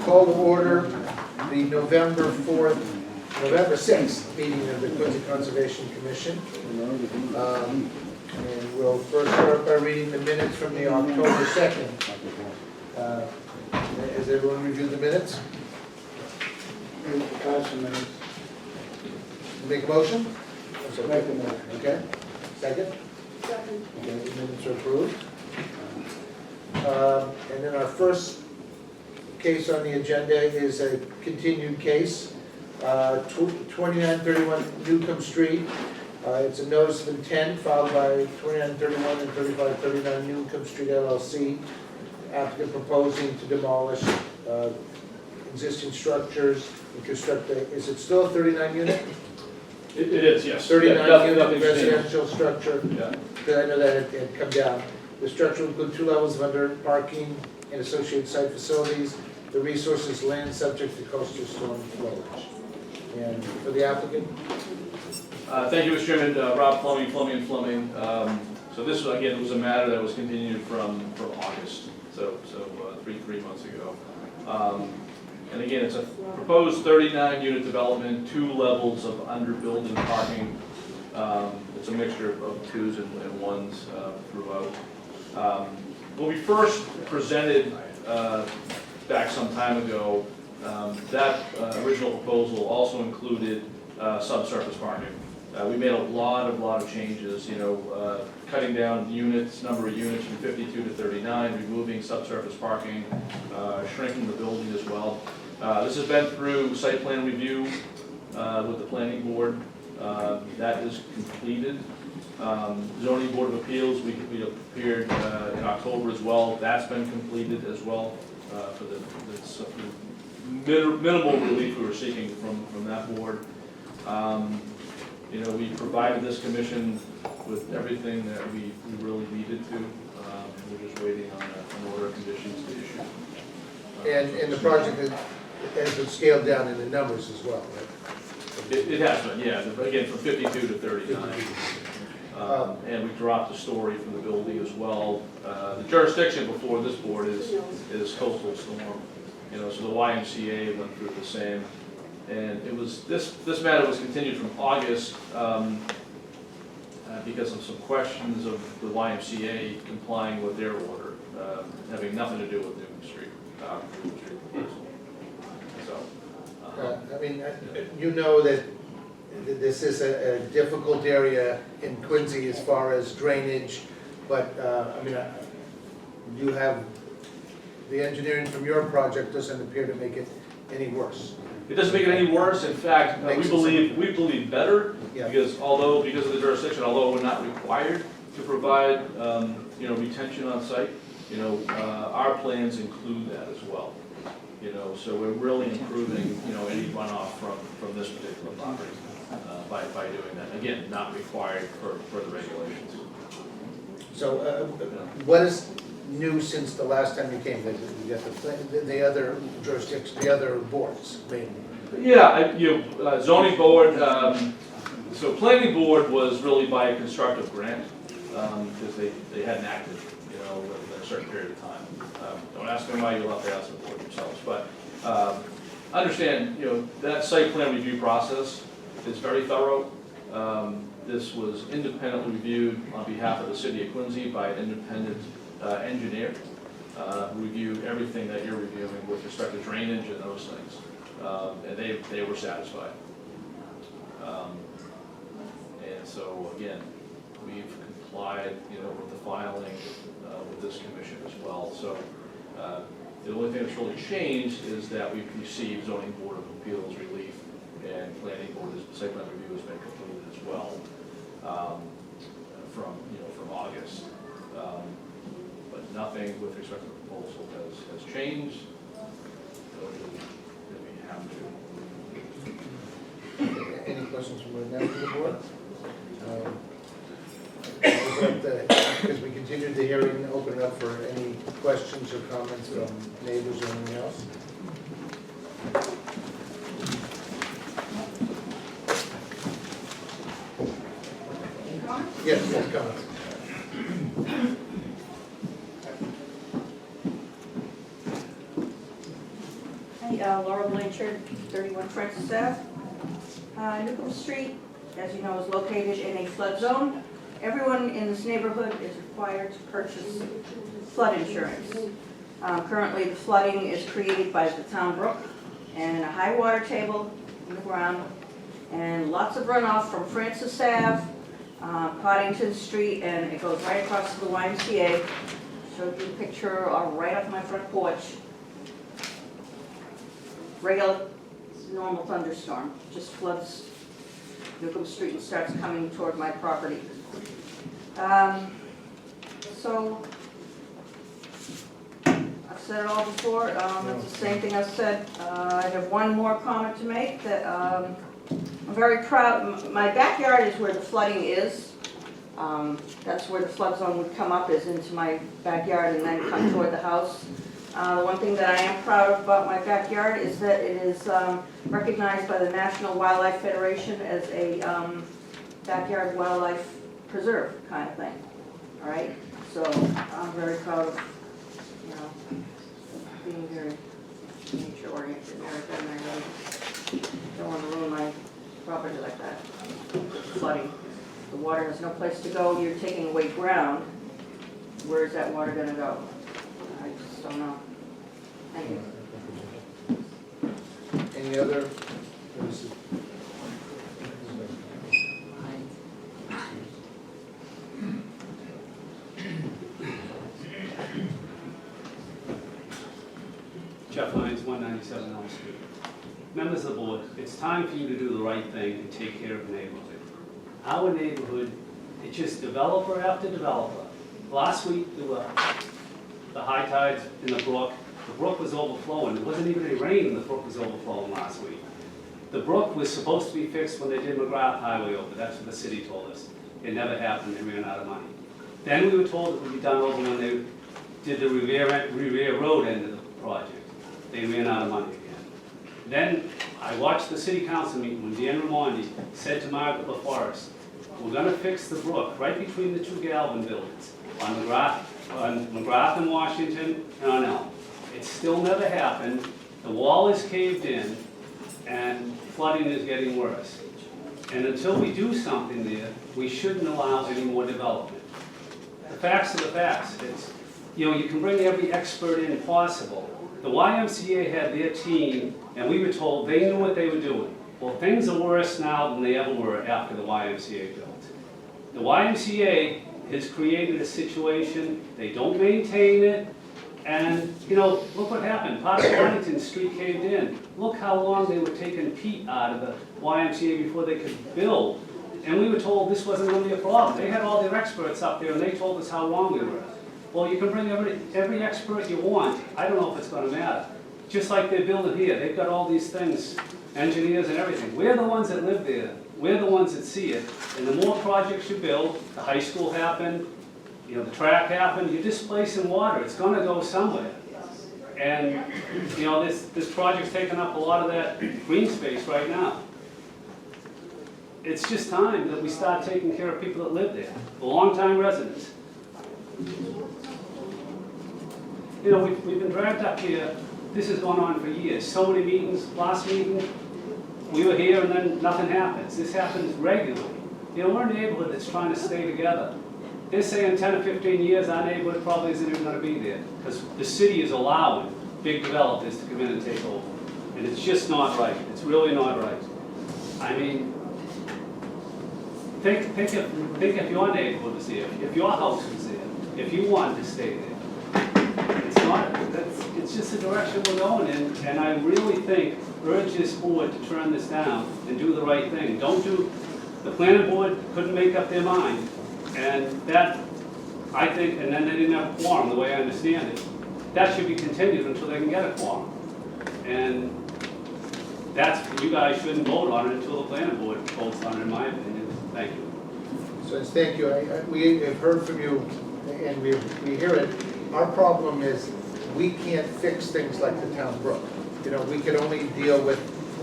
Call to order the November 6th meeting of the Quincy Conservation Commission. And we'll first start by reading the minutes from the October 2nd. Has everyone reviewed the minutes? Make a motion? Make a motion. Okay. Second? Second. Okay, the minutes are approved. And then our first case on the agenda is a continued case, 2931 Newcomb Street. It's a notice of intent filed by 2931 and 3539 Newcomb Street LLC. Applicant proposing to demolish existing structures and construct a, is it still a 39 unit? It is, yes. 39 Yeah, unit nothing's changed. residential structure. Yeah. Because I know that it had come down. The structure will include 2 levels of under parking and associated site facilities. The resource is land subject to coastal storm flowage. And for the applicant? Thank you, Mr. Chairman. Rob Fleming. So this, again, was a matter that was continued from August, so 3 months ago. And again, it's a proposed 39-unit development, 2 levels of under building parking. It's a mixture of 2s and 1s throughout. When we first presented back some time ago, that original proposal also included subsurface parking. We made a lot of changes, cutting down units, number of units from 52 to 39, removing subsurface parking, shrinking the building as well. This has been through site plan review with the planning board. That is completed. Zoning Board of Appeals, we appeared in October as well. That's been completed as well for the minimal relief we were seeking from that board. We provided this commission with everything that we really needed to. We're just waiting on an order of conditions to issue. And the project has been scaled down in the numbers as well, right? It has been, yeah. Again, from 52 to 39. And we dropped the story from the building as well. The jurisdiction before this board is coastal storm. So the YMCA went through the same. And it was this matter was continued from August because of some questions of the YMCA complying with their order, having nothing to do with Newcomb Street. You know that this is a difficult area in Quincy as far as drainage, but you have the engineering from your project doesn't appear to make it any worse. It doesn't make it any worse. In fact, we believe better, Yeah. because of the jurisdiction, although we're not required to provide retention on site, our plans include that as well. So we're really improving any runoff from this particular property by doing that. Again, not required for the regulations. So what is new since the last time you came? You got the other jurisdictions, the other boards, mainly. Yeah, zoning board. So planning board was really by a constructive grant because they hadn't acted, within a certain period of time. Don't ask them why, you'll have to ask the board yourselves. But understand, that site plan review process is very thorough. This was independently reviewed on behalf of the city of Quincy by an independent engineer who reviewed everything that you're reviewing with respect to drainage and those things. And they were satisfied. And so again, we've complied, with the filing with this commission as well. So the only thing that's really changed is that we've received zoning board of appeals relief, and planning board site plan review has been completed as well from August. But nothing with respect to the proposal has changed. Any questions from the members of the board? Because we continued the hearing, open it up for any questions or comments from neighbors or anything else. Yes, comments. Hi, Laura Blanchard, 31 Francis Ave. Newcomb Street, as you know, is located in a flood zone. Everyone in this neighborhood is required to purchase flood insurance. Currently, the flooding is created by the town brook and a high water table in the ground, and lots of runoff from Francis Ave, Coddington Street, and it goes right across to the YMCA. Showed you a picture right off my front porch. Regular, normal thunderstorm, just floods Newcomb Street and starts coming toward my property. So, I've said it all before, it's the same thing I've said. I have one more comment to make, that I'm very proud. My backyard is where the flooding is. That's where the flood zone would come up, is into my backyard and then come toward the house. The one thing that I am proud of about my backyard is that it is recognized by the National Wildlife Federation as a backyard wildlife preserve kind of thing. All right, so I'm very proud of, being very nature oriented and everything. I really don't want to ruin my property like that. Flooding, the water has no place to go. You're taking away ground. Where is that water going to go? I just don't know. Thank you. Any other? Jeff Lyons, 197 Elm Street. Members of the board, it's time for you to do the right thing and take care of the neighborhood. Our neighborhood, it's just developer after developer. Last week, there were the high tides in the brook. The brook was overflowing. There wasn't even any rain, and the brook was overflowing last week. The brook was supposed to be fixed when they did McGrath Highway over. That's what the city told us. It never happened. They ran out of money. Then we were told it would be done over when they did the Revere Road end of the project. They ran out of money again. Then I watched the city council meeting when Dan Raimondi said to Margaret LaForest, we're going to fix the brook right between the two Galvin buildings on McGrath and Washington and on Elm. It still never happened. The wall is caved in and flooding is getting worse. And until we do something there, we shouldn't allow any more development. The facts are the facts. You can bring every expert in possible. The YMCA had their team, and we were told they knew what they were doing. Well, things are worse now than they ever were after the YMCA built. The YMCA has created a situation, they don't maintain it, and, look what happened. Part of Coddington Street caved in. Look how long they were taking peat out of the YMCA before they could build. And we were told this wasn't going to be a problem. They had all their experts up there, and they told us how wrong we were. Well, you can bring every expert you want. I don't know if it's going to matter. Just like they're building here, they've got all these things, engineers and everything. We're the ones that live there. We're the ones that see it. And the more projects you build, the high school happened, the track happened, you're displacing water. It's going to go somewhere. And, this project's taking up a lot of that green space right now. It's just time that we start taking care of people that live there, the long-time residents. We've been dragged up here. This has gone on for years. So many meetings. Last meeting, we were here and then nothing happens. This happens regularly. We're a neighborhood that's trying to stay together. They're saying 10 or 15 years, our neighborhood probably isn't even going to be there because the city is allowing big developers to come in and take over. And it's just not right. It's really not right. I mean, think if your neighborhood was there, if your house was there, if you wanted to stay there. It's just the direction we're going in, and I really think, urge this board to turn this down and do the right thing. The planning board couldn't make up their mind, and that, I think, and then they didn't have a quorum, the way I understand it. That should be continued until they can get a quorum. And you guys shouldn't vote on it until the planning board votes on it, in my opinion. Thank you. So thank you. We have heard from you, and we hear it. Our problem is we can't fix things like the town brook. We can only deal with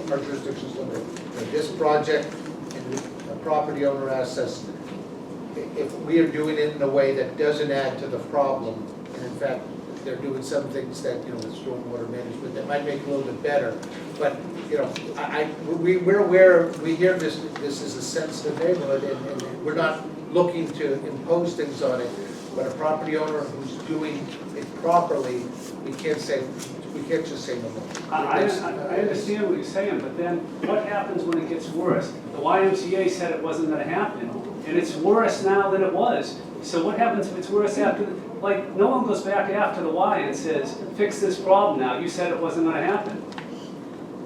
our jurisdictions limited. This project, and the property owner asks us if we are doing it in a way that doesn't add to the problem, and in fact they're doing some things that, with stormwater management, that might make it a little bit better. But, we're aware, we hear this is a sensitive neighborhood, and we're not looking to impose things on it. But a property owner who's doing it properly, we can't just say no more. I understand what you're saying, but then what happens when it gets worse? The YMCA said it wasn't gonna happen, and it's worse now than it was. So what happens if it's worse after, no one goes back after the Y and says, fix this problem now, you said it wasn't gonna happen.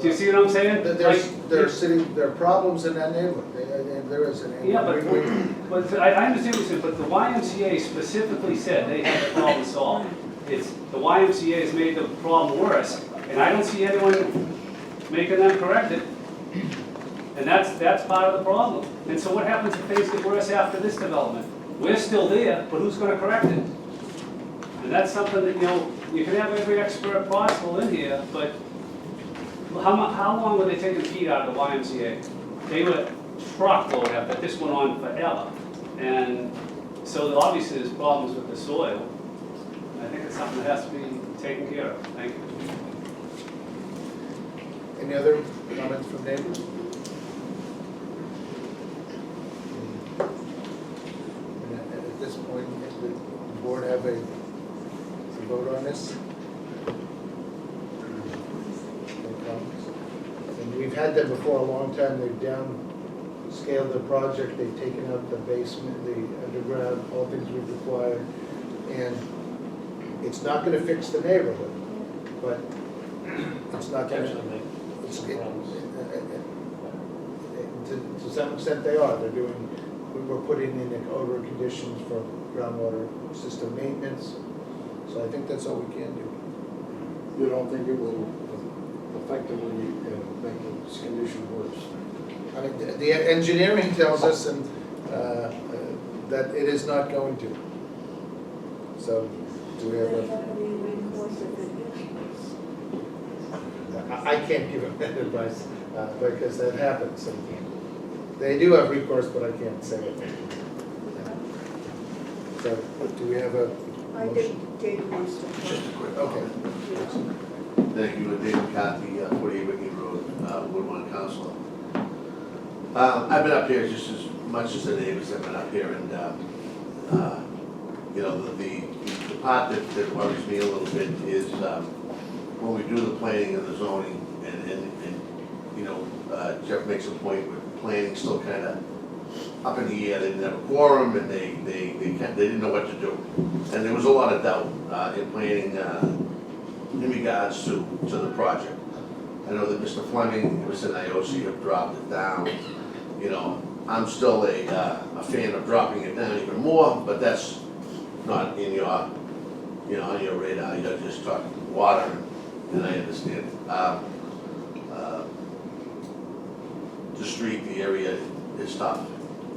Do you see what I'm saying? There are problems in that neighborhood, and there is. Yeah, but I understand what you're saying, but the YMCA specifically said they had the problem solved. It's, the YMCA has made the problem worse, and I don't see anyone making them correct it. And that's part of the problem. And so what happens if things get worse after this development? We're still there, but who's gonna correct it? And that's something that, you can have every expert possible in here, but how long were they taking feet out of the YMCA? They were truckload after, but this went on forever. And so obviously there's problems with the soil. I think it's something that has to be taken care of. Thank you. Any other comments from neighbors? And at this point, does the board have a vote on this? No comments? And we've had them before a long time. They've downscaled the project. They've taken out the basement, the underground, all things we've required. And it's not gonna fix the neighborhood, but it's not gonna. To some extent they are. We're putting in the order conditions for groundwater system maintenance. So I think that's all we can do. You don't think it will effectively make this condition worse? I mean, the engineering tells us that it is not going to. So do we have I can't give them that advice because that happens. And they do have recourse, but I can't say it. So do we have a I motion? think David wants to. Just a quick Okay. comment. Thank you, David McCarthy, 48 Whitney Road, Woodlawn Council. I've been up here just as much as the neighbors have been up here, and the part that worries me a little bit is when we do the planning and the zoning, and Jeff makes a point with planning still kind of up in the air. They didn't have a quorum, and they didn't know what to do, and there was a lot of doubt in planning in regards to the project. I know that Mr. Fleming, Mr. Niosi have dropped it down. I'm still a fan of dropping it down even more, but that's not in your, on your radar. You're just talking water, and I understand. The street, the area is tough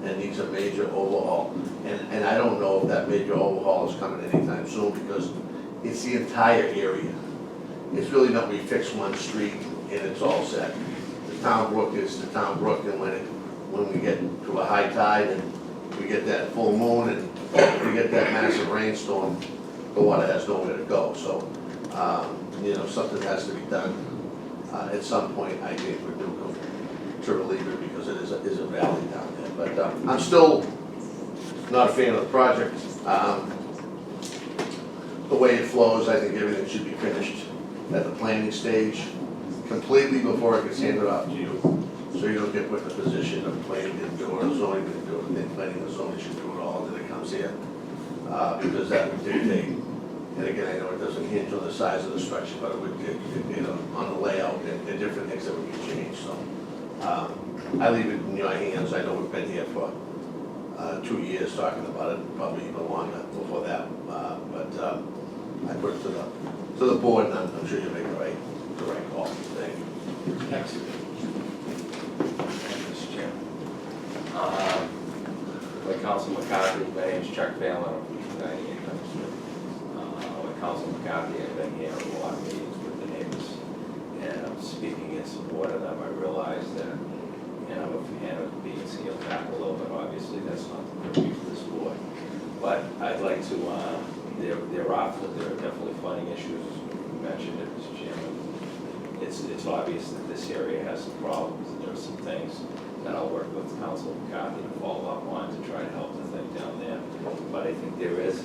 and needs a major overhaul. And I don't know if that major overhaul is coming anytime soon, because it's the entire area. It's really not we fix one street and it's all set. The town brook is the town brook, and when we get to a high tide and we get that full moon and we get that massive rainstorm, the water has nowhere to go. So, something has to be done at some point, I think, with Newcomb to relieve it, because it is a valley down there. But I'm still not a fan of the project. The way it flows, I think everything should be finished at the planning stage completely before it gets handed off to you. So you don't get put in a position of planning to do it or zoning to do it. I think planning and zoning should do it all, and then it comes here. Because that would dictate, and again, I know it doesn't hinge on the size of the structure, but it would dictate on the layout and different things that would be changed. So I leave it in your hands. I know we've been here for 2 years talking about it, probably even longer before that. But I put it to the board, and I'm sure you'll make the right call. Thank you. Thanks. Mr. Chairman. Like Council McCarthy, my name is Chuck Phelan, I'm from 98 Main Street. Like Council McCarthy, I've been here at a lot of meetings with the neighbors, and I'm speaking in support of them. I realize that, I'm a fan of being scaled back a little bit. Obviously, that's not the purview for this board. But I'd like to there are definitely flooding issues. You mentioned it, Mr. Chairman. It's obvious that this area has some problems, and there are some things that I'll work with Council McCarthy to follow up on to try to help the thing down there. But I think there is,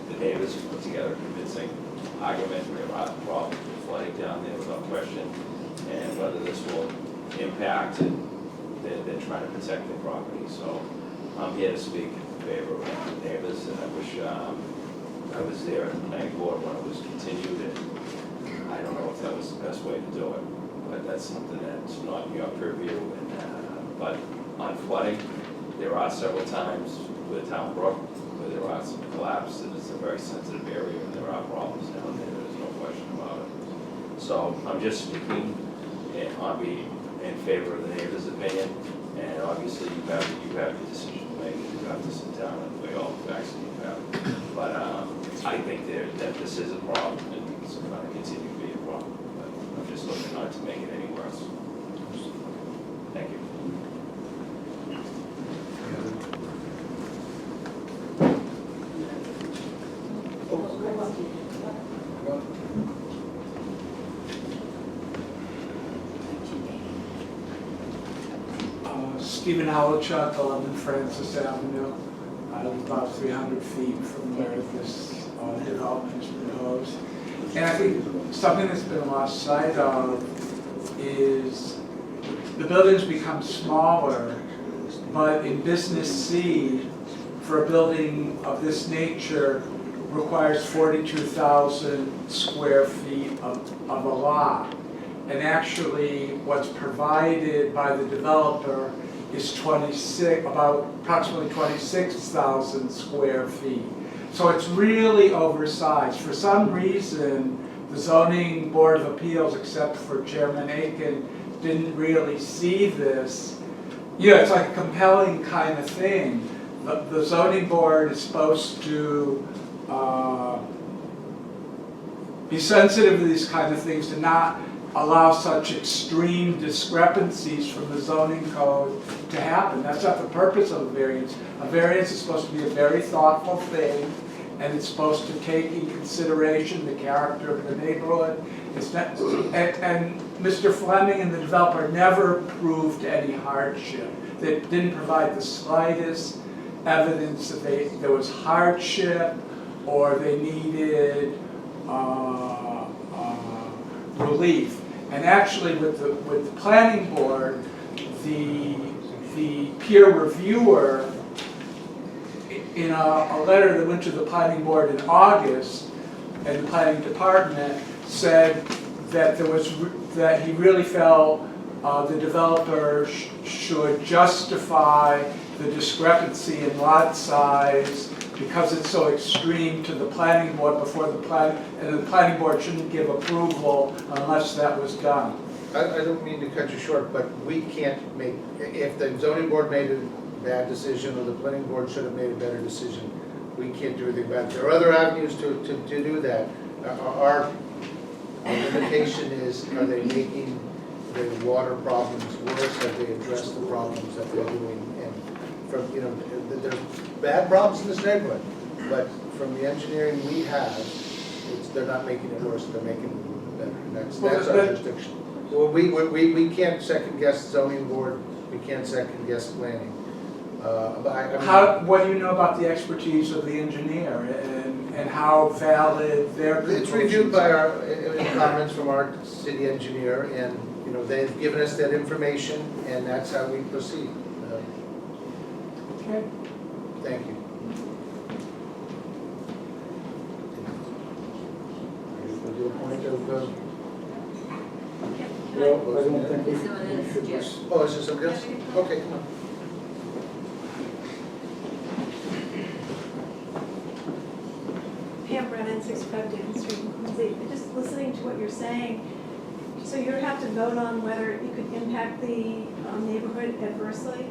the neighbors put together a convincing argument. There are problems with flooding down there without question, and whether this will impact it, they're trying to protect their property. So I'm here to speak in favor of the neighbors, and I wish I was there at the planning board when it was continued, and I don't know if that was the best way to do it, but that's something that's not in your purview. But on flooding, there are several times with Town Brook where there are some collapse, and it's a very sensitive area, and there are problems down there, there's no question about it. So I'm just speaking in favor of the neighbor's opinion, and obviously you have your decision to make, you have to sit down and weigh all the facts that you have. But I think that this is a problem, and it's going to continue to be a problem, but I'm just looking not to make it any worse. Thank you. Stephen Howlchuk, 11 Francis Avenue. I live about 300 feet from where this development is proposed. And I think something that's been lost sight of is the buildings become smaller, but in Business C, for a building of this nature, requires 42,000 square feet of a lot. And actually, what's provided by the developer is approximately 26,000 square feet. So it's really oversized. For some reason, the Zoning Board of Appeals, except for Chairman Aiken, didn't really see this. Yeah, it's like a compelling kind of thing. The Zoning Board is supposed to be sensitive to these kind of things, to not allow such extreme discrepancies from the zoning code to happen. That's not the purpose of a variance. A variance is supposed to be a very thoughtful thing, and it's supposed to take in consideration the character of the neighborhood. It's not, and Mr. Fleming and the developer never proved any hardship. They didn't provide the slightest evidence that there was hardship or they needed relief. And actually, with the planning board, the peer reviewer, in a letter that went to the planning board in August, and the planning department said that that he really felt the developer should justify the discrepancy in lot size because it's so extreme to the planning board before the planning board shouldn't give approval unless that was done. I don't mean to cut you short, but we can't make, if the zoning board made a bad decision or the planning board should have made a better decision, we can't do anything about it. There are other avenues to do that. Our limitation is, are they making the water problems worse? Have they addressed the problems that they're doing? And from, there's bad problems in this neighborhood, but from the engineering we have, they're not making it worse, they're making it better. And that's our jurisdiction. Well, we can't second guess zoning board, we can't second guess planning. What do you know about the expertise of the engineer and how valid their conclusions? It's reviewed by our comments from our city engineer, and they've given us that information, and that's how we proceed. Okay. Thank you. Do a point of. Well, I don't think we should just. Oh, is there somebody else? Okay, come on. Pam Brennan, 65 David Street, Quincy. Just listening to what you're saying, so you have to vote on whether it could impact the neighborhood adversely,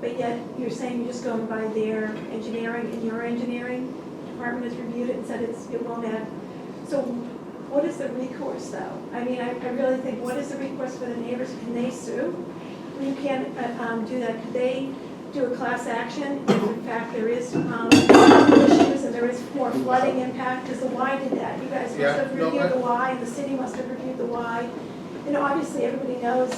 but yet you're saying you're just going by their engineering, and your engineering department has reviewed it and said it won't add. So what is the recourse, though? I mean, I really think, what is the recourse for the neighbors? Can they sue? You can't do that. Could they do a class action if in fact there is issues and there is more flooding impact, because the Y did that. You guys must Yeah, have no, reviewed the Y, and the city must have reviewed the Y. And obviously, everybody knows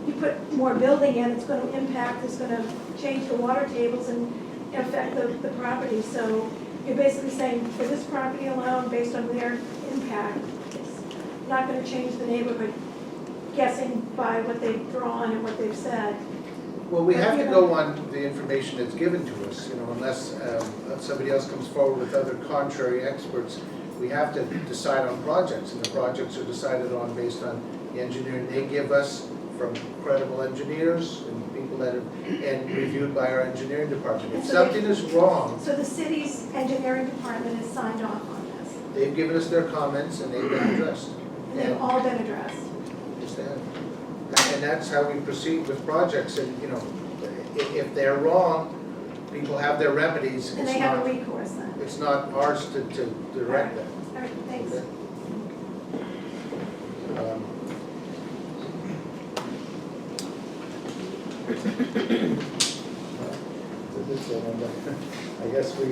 you put more building in, it's gonna impact, it's gonna change the water tables and affect the property. So you're basically saying for this property alone, based on their impact, it's not gonna change the neighborhood, guessing by what they've drawn and what they've said. Well, we have to go on the information that's given to us, you know, unless somebody else comes forward with other contrary experts. We have to decide on projects, and the projects are decided on based on the engineering they give us from credible engineers and people that have, and reviewed by our engineering department. If something is wrong, So the city's engineering department has signed off on this, they've given us their comments and they've been addressed. and they've all been addressed. Yes, they have. And that's how we proceed with projects, and, you know, if they're wrong, people have their remedies. And they have a recourse then. It's not ours to direct that. All right, thanks. Okay. I guess we,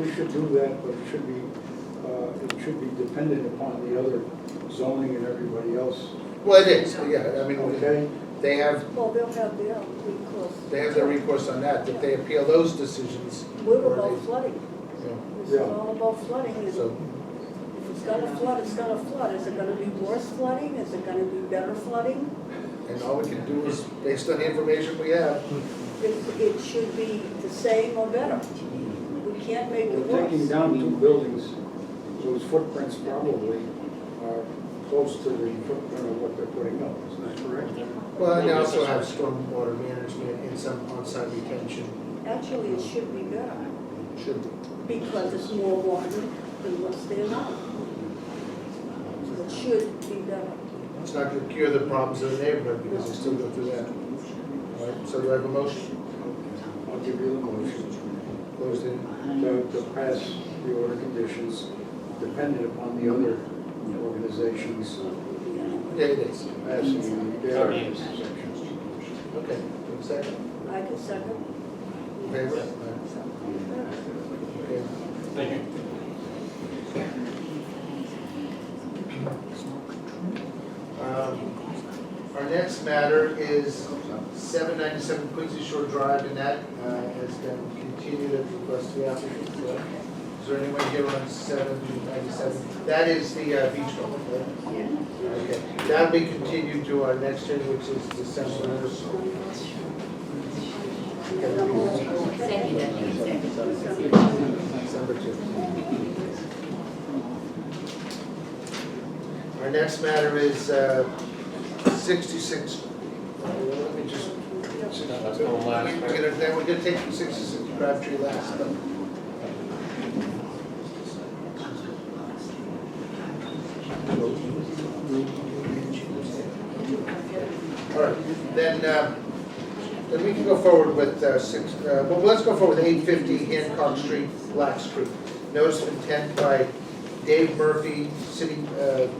We should do that, but it should be dependent upon the other zoning and everybody else. well, it is, yeah, I mean, Okay? they have Well, they'll have their recourse. their recourse on that, if they appeal those decisions. We're or about they- flooding. you know, This is all about flooding. And So, if it's gonna flood, it's gonna flood. Is it gonna be worse flooding? Is it gonna be better flooding? and all we can do is, based on the information we have, It should be the same or better. We can't make it We're taking worse. down 2 buildings, those footprints probably are close to the footprint of what they're putting up, isn't that correct? well, and they also have stormwater management and some on-site retention. Actually, it should be better Should be. because it's more water than what's there now. So it should be better. It's not gonna cure the problems of the neighborhood, because they still go through that. All right, so do I have a motion? I'll give you the motion Closed in. to pass the order conditions dependent upon the other organizations Yeah, it is. passing their sections. Okay, second, I can second. in favor? Okay. Thank you. Our next matter is 797 Quincy Shore Drive, and that has been continued at the request of the applicant. Is there anyone here on 797? That is the beach club, right? Okay, that'll be continued to our next hearing, which is December. December 2. Our next matter is 66. Let me just. Let's go last. We're gonna take 66 Crabtree last. All right, then we can go forward with well, let's go forward with 850 Hancock Street, Blacks Creek. Notice of intent by Dave Murphy, City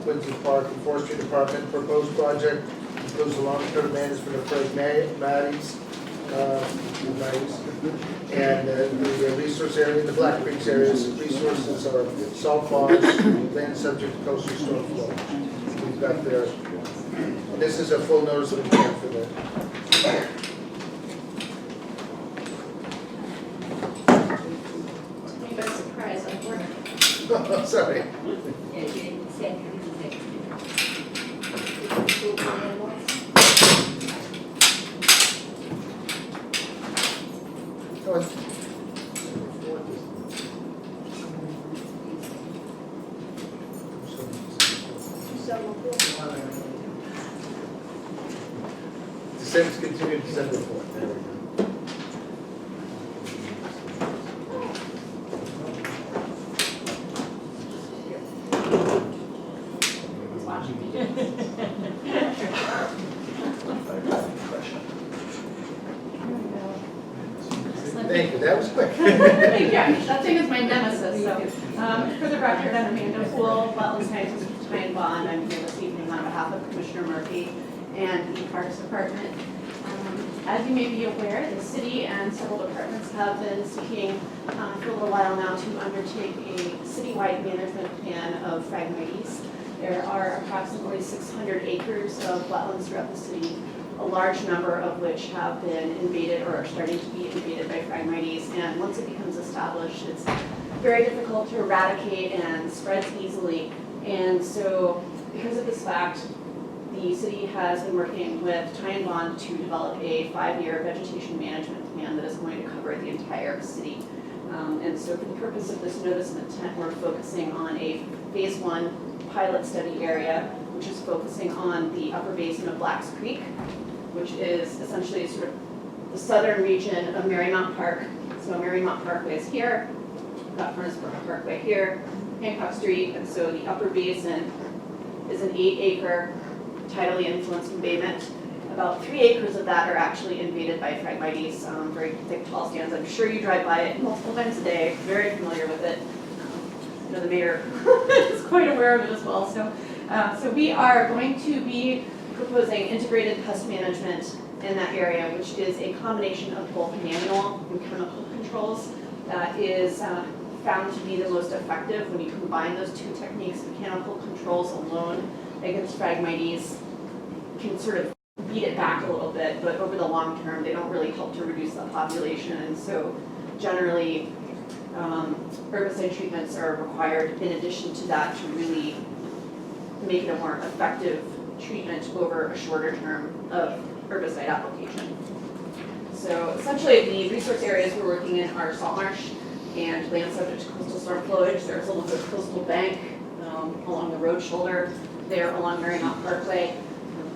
Quincy Park and Forestry Department. Proposed project includes the long-term management of Fred Matties, and the resource area, the Black Creeks areas. Resources are salt ponds, land subject to coastal storm flow. We've got there. This is a full notice of intent for the. You got surprised, I'm working. Oh, sorry. Yeah, you didn't say anything. Go ahead. December's continued December 4th. There we go. Thank you, that was quick. Yeah, that thing is my nemesis, so, for the record, I'm Amanda Poole, Wetlands Management Time Bond, I'm here this evening on behalf of Commissioner Murphy and the Parks Department. As you may be aware, the city and several departments have been seeking for a little while now to undertake a citywide management plan of Phragmites. There are approximately 600 acres of wetlands throughout the city, a large number of which have been invaded or are starting to be invaded by Phragmites. And once it becomes established, it's very difficult to eradicate and spreads easily. And so because of this fact, the city has been working with Ty and Bond to develop a 5-year vegetation management plan that is going to cover the entire city. And so for the purpose of this notice of intent, we're focusing on a phase 1 pilot study area, which is focusing on the upper basin of Blacks Creek, which is essentially sort of the southern region of Marymount Park. So Marymount Parkway is here, got Furnace Brook Parkway here, Hancock Street, and so the upper basin is an 8-acre tidally influenced embayment. About 3 acres of that are actually invaded by Phragmites, very thick tall stands. I'm sure you drive by it multiple times a day, very familiar with it. You know, the mayor is quite aware of it as well. So we are going to be proposing integrated pest management in that area, which is a combination of both manual and chemical controls that is found to be the most effective when you combine those two techniques. Mechanical controls alone against Phragmites can sort of beat it back a little bit, but over the long term, they don't really help to reduce the population. And so generally, herbicide treatments are required in addition to that to really make it a more effective treatment over a shorter term of herbicide application. So essentially, the resource areas we're working in are salt marsh and land subject to coastal storm flowage. There's a little bit of coastal bank along the road shoulder there along Marymount Parkway.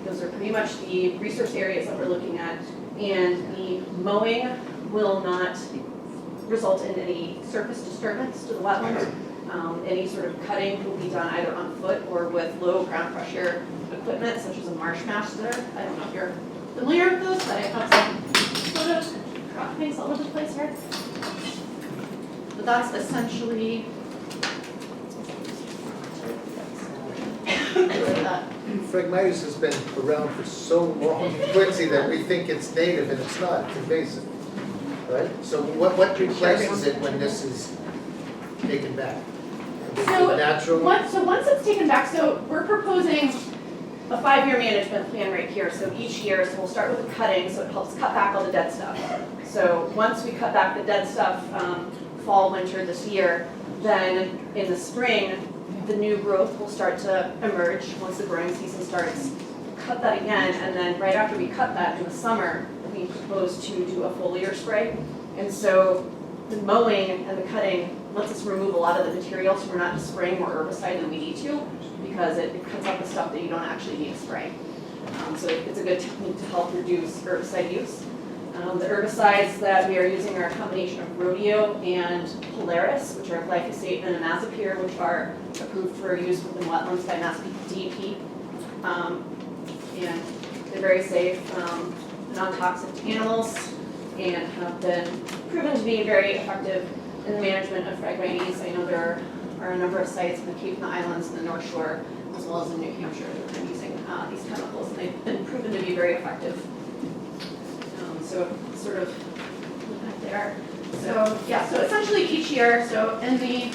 Those are pretty much the resource areas that we're looking at. And the mowing will not result in any surface disturbance to the wetlands. Any sort of cutting will be done either on foot or with low ground pressure equipment, such as a marsh master. I don't know if you're familiar with those, but I have some sort of crop things all over the place here. But that's essentially that. Phragmites has been around for so long in Quincy that we think it's native and it's not, it's invasive, right? So what replaces it when this is taken back? Is So it natural? once it's taken back, so we're proposing a 5-year management plan right here. So each year, so we'll start with the cutting, so it helps cut back all the dead stuff. So once we cut back the dead stuff, fall, winter this year, then in the spring, the new growth will start to emerge once the growing season starts. Cut that again, and then right after we cut that in the summer, we propose to do a foliar spray. And so the mowing and the cutting lets us remove a lot of the material, so we're not spraying more herbicide than we need to, because it cuts out the stuff that you don't actually need to spray. So it's a good technique to help reduce herbicide use. The herbicides that we are using are a combination of rodeo and Polaris, which are glyphosate and imazapyr, which are approved for use within wetlands by Mass DEP. And they're very safe, non-toxic to animals, and have been proven to be very effective in the management of Phragmites. I know there are a number of sites in the Cape and the Islands and the North Shore, as well as in New Hampshire, that are using these chemicals, and they've been proven to be very effective. So sort of right there. So yeah, so essentially each year, so in the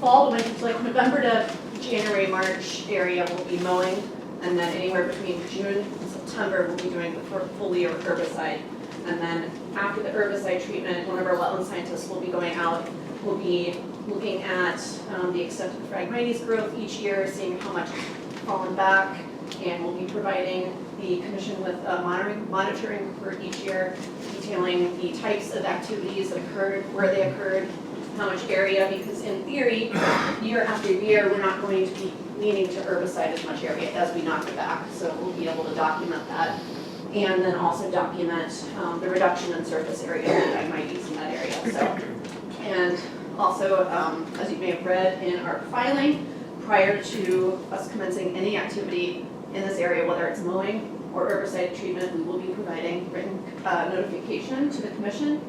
fall, when it's like November to January, March area, we'll be mowing, and then anywhere between June and September, we'll be doing the foliar herbicide. And then after the herbicide treatment, one of our wetland scientists will be going out, we'll be looking at the extent of Phragmites growth each year, seeing how much has fallen back, and we'll be providing the commission with a monitoring report each year, detailing the types of activities that occurred, where they occurred, how much area, because in theory, year after year, we're not going to be needing to herbicide as much area as we knock it back. So we'll be able to document that, and then also document the reduction in surface area that I might use in that area. So, and also, as you may have read in our filing, prior to us commencing any activity in this area, whether it's mowing or herbicide treatment, we will be providing written notification to the commission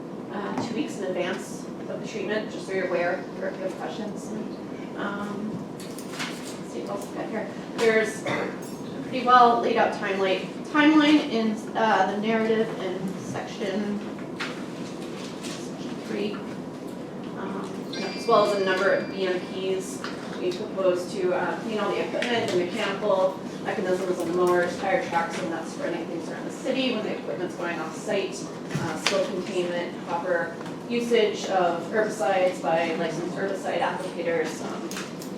2 weeks in advance of the treatment, just so you're aware if you have questions. Let's see what else we got here. There's a pretty well laid out timeline timeline in the narrative in section 3, as well as a number of BMPs. We propose to clean all the equipment, the mechanical mechanisms on the mowers, tire tracks, and that's for anything around the city when the equipment's going off site, spill containment, proper usage of herbicides by licensed herbicide applicators,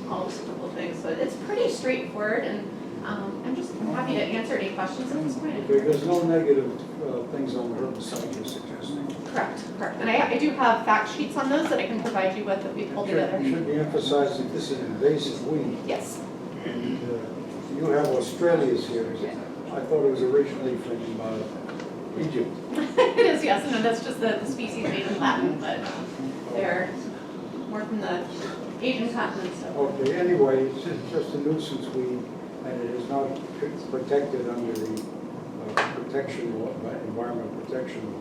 all those typical things. But it's pretty straightforward, and I'm just happy to answer any questions at this point. Okay, there's no negative things on the herbicide you're suggesting. Correct. And I do have fact sheets on those that I can provide you with that we pulled together. Should be emphasized that this is an invasive weed. Yes. And you have Australia's here. I thought it was originally from Egypt. It is, yes, and that's just the species made in Latin, but they're more from the Asian continent, so. Okay, anyway, it's just a nuisance weed, and it is not protected under the protection law, environmental protection law.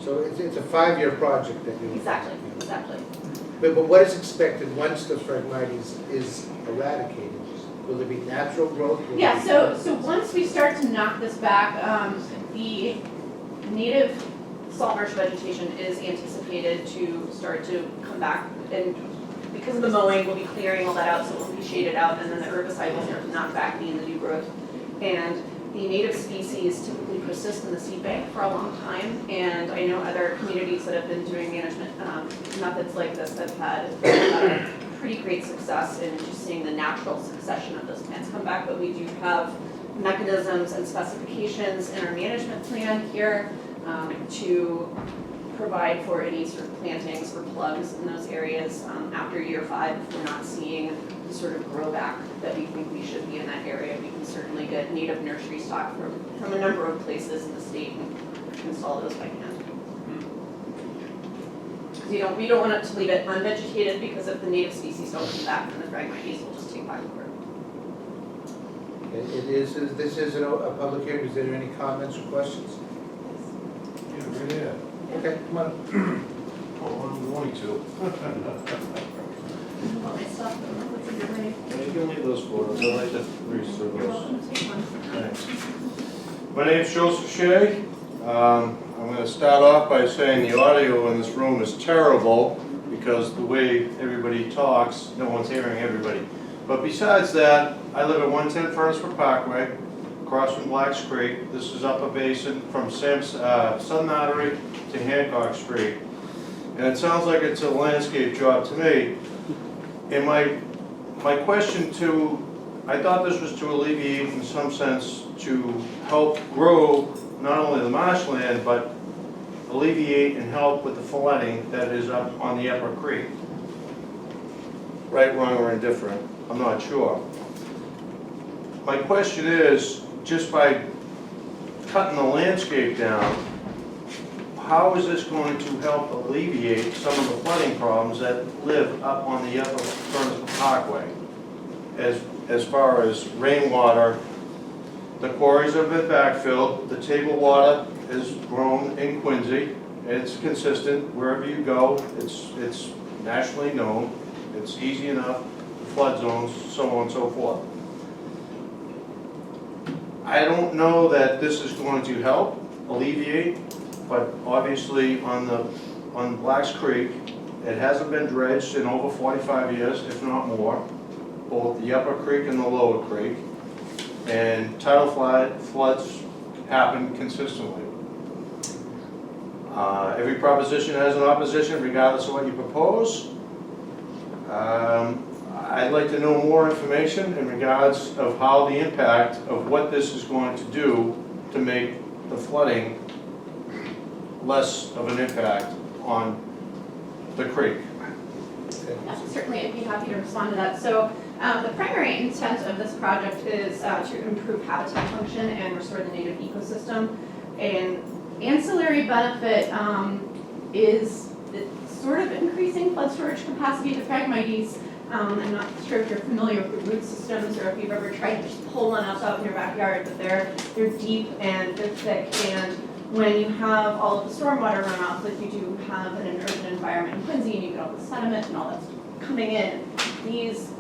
So it's a 5-year project that you. Exactly. But what is expected once the Phragmites is eradicated? Will there be natural growth? Will Yeah, there be- so once we start to knock this back, the native salt marsh vegetation is anticipated to start to come back, and because of the mowing, we'll be clearing all that out, so it will be shaded out, and then the herbicide will start to knock back the new growth. And the native species typically persist in the seed bank for a long time, and I know other communities that have been doing management methods like this have had pretty great success in just seeing the natural succession of those plants come back. But we do have mechanisms and specifications in our management plan here to provide for any sort of plantings or plugs in those areas after year 5. If we're not seeing the sort of grow back that we think we should be in that area, we can certainly get native nursery stock from a number of places in the state and install those by hand. Because we don't want it to leave it unvegetated, because if the native species don't come back, then the Phragmites will just take back over. This is a public hearing. Is there any comments or questions? Yeah. Okay, come on. Oh, I'm going to. Well, I saw them. What's in your way? Yeah, you can leave those for us. I'd like to read through You're those. welcome to take one. Thanks. My name's Joseph Shea. I'm going to start off by saying the audio in this room is terrible because the way everybody talks, no one's hearing everybody. But besides that, I live at 110 Furnace Parkway, across from Blacks Creek. This is up a basin from Southern Artery to Hancock Street. And it sounds like it's a landscape job to me. And my question I thought this was to alleviate in some sense to help grow not only the marshland, but alleviate and help with the flooding that is up on the upper creek. Right, wrong, or indifferent, I'm not sure. My question is, just by cutting the landscape down, how is this going to help alleviate some of the flooding problems that live up on the upper Furnace Parkway? As far as rainwater, the quarries have been backfilled, the table water is grown in Quincy, it's consistent wherever you go, it's nationally known, it's easy enough, flood zones, so on and so forth. I don't know that this is going to help alleviate, but obviously on Blacks Creek, it hasn't been dredged in over 45 years, if not more, both the upper creek and the lower creek, and tidal floods happen consistently. Every proposition has an opposition regardless of what you propose. I'd like to know more information in regards of how the impact of what this is going to do to make the flooding less of an impact on the creek. Yeah, certainly, I'd be happy to respond to that. So the primary intent of this project is to improve habitat function and restore the native ecosystem. An ancillary benefit is sort of increasing flood storage capacity to Phragmites. I'm not sure if you're familiar with the root systems or if you've ever tried to just pull one up out in your backyard, but they're deep and they're thick, and when you have all of the stormwater runoff, like you do have in an urban environment in Quincy, and you get all the sediment and all that's coming in, these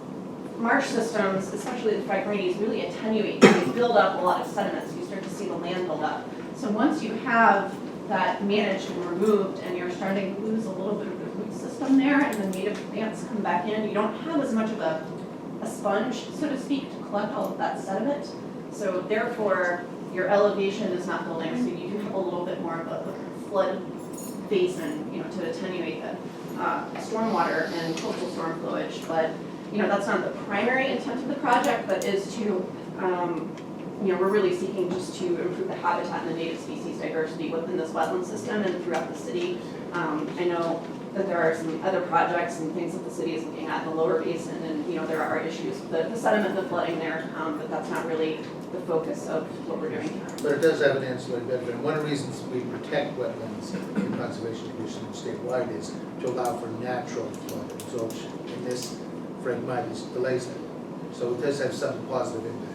marsh systems, especially the Phragmites, really attenuate. They build up a lot of sediment, so you start to the land build up. So once you have that managed and removed and you're starting to lose a little bit of the root system there and the native plants come back in, you don't have as much of a sponge, so to speak, to collect all of that sediment. So therefore, your elevation is not building, so you do have a little bit more of a flood basin, you know, to attenuate the stormwater and coastal storm flowage. But, you know, that's not the primary intent of the project, but is to, you know, we're really seeking just to improve the habitat and the native species diversity within this wetland system and throughout the city. I know that there are some other projects and things that the city is looking at in the lower basin, and, you know, there are issues with the sediment, the flooding there, but that's not really the focus of what we're doing here. But it does have an ancillary benefit, and one of the reasons we protect wetlands in Conservation Commission statewide is to allow for natural flood absorption, and this Phragmites delays it. So it does have some positive impact.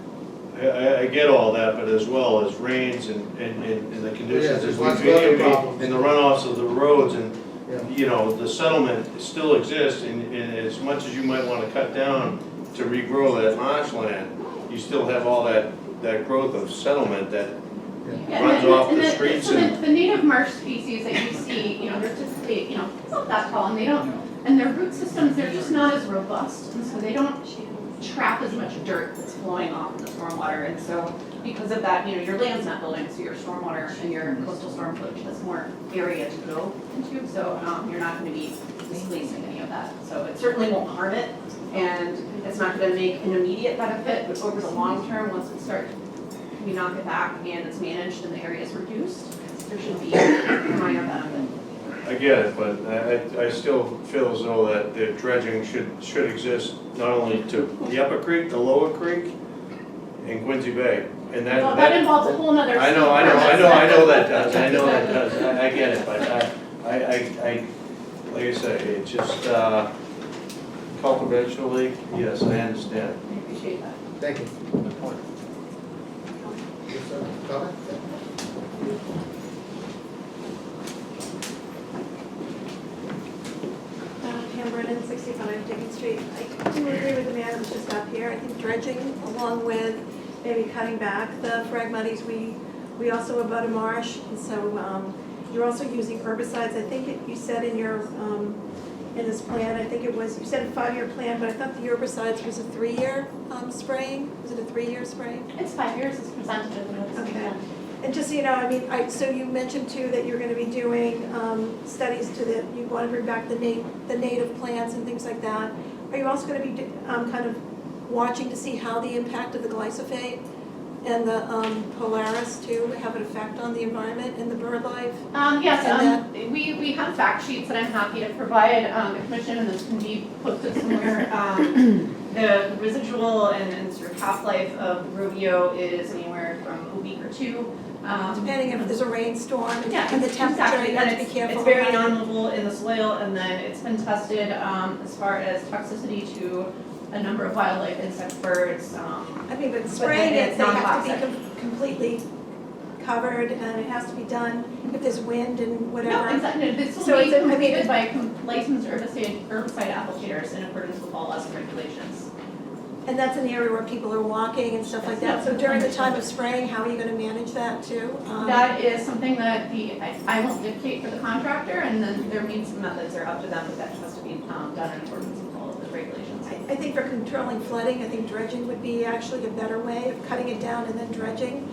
I get all that, but as well as rains and the Yeah, conditions there's that lots of we other problems. and the runoffs of the roads and, Yeah. you know, the settlement still exists, and as much as you might want to cut down to regrow that marshland, you still have all that growth of settlement that Yeah, runs off the streets so and. the native marsh species that you see, you know, they're typically, you know, it's not that tall, and they don't, and their root systems, they're just not as robust, and so they don't trap as much dirt that's flowing off in the stormwater, and so because of that, you know, your land's not building, so your stormwater and your coastal storm flowage has more area to go into, so you're not going to be displacing any of that. So it certainly won't harm it, and it's not going to make an immediate benefit, but over the long term, once it starts, we knock it back and it's managed and the area is reduced, there should be a minor benefit. I get it, but I still feel as though that the dredging should exist not only to the upper creek, the lower creek, and Quincy Bay. And Well, that involves a whole nother. I know that does, I get it, but I, like I say, it just, culturally, yes, I understand. I appreciate that. Thank you. Yes, sir. Comment? Pam Brennan, 65 Dickens Street. I do agree with the man who's just up here. I think dredging, along with maybe cutting back the Phragmites, we also abut a marsh, and so you're also using herbicides. I think you said in your in this plan, I think it was, you said a 5-year plan, but I thought the herbicides was a 3-year spraying. Was it a 3-year spraying? It's 5 years as presented in the notice of Okay. plan. And just so you know, I mean, so you mentioned too that you're gonna be doing studies to you wanna bring back the native plants and things like that. Are you also gonna be kind of watching to see how the impact of the glyphosate and the Polaris too have an effect on the environment and the bird life? Yes, we have fact sheets that I'm happy to provide the commission, and this can be posted somewhere. The residual and sort of half-life of Rovio is anywhere from a week or 2. Depending if there's a rainstorm Yeah, and the temperature, exactly. you have to be careful. It's very non-livable in the soil, and then it's been tested as far as toxicity to a number of wildlife, insect, birds. I mean, but spraying then it, it's they have to non-toxic. be completely covered, and it has to be done if there's wind and whatever. No, exactly. This will So be it's a- I mean, completed by licensed herbicide applicators in accordance with all laws and regulations. And that's an area where people are walking and stuff like that. So during the time of spraying, how are you gonna manage that too? That is something that I won't dictate for the contractor, and then their means and methods are up to them, but that has to be done in accordance with all of the regulations. I think for controlling flooding, I think dredging would be actually a better way of cutting it down and then dredging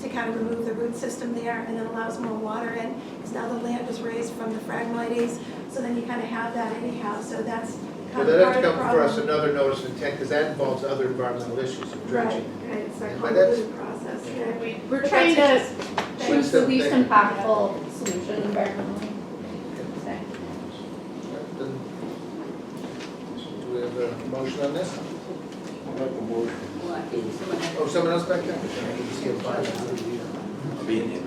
to kind of remove the root system there, and then allows more water in, because now the land was raised from the Phragmites, so then you kind of have that anyhow, so that's Well, kind of that part has of to the come for us problem. another notice of intent, because that involves other environmental issues of Right, dredging. right, it's a But that's- convoluted process, yeah. We're But trying that's to choose the least impactful solution environmentally. So, Then, do we have a motion on this? Well, I think someone had. Oh, someone else back there? I can see a file. Being in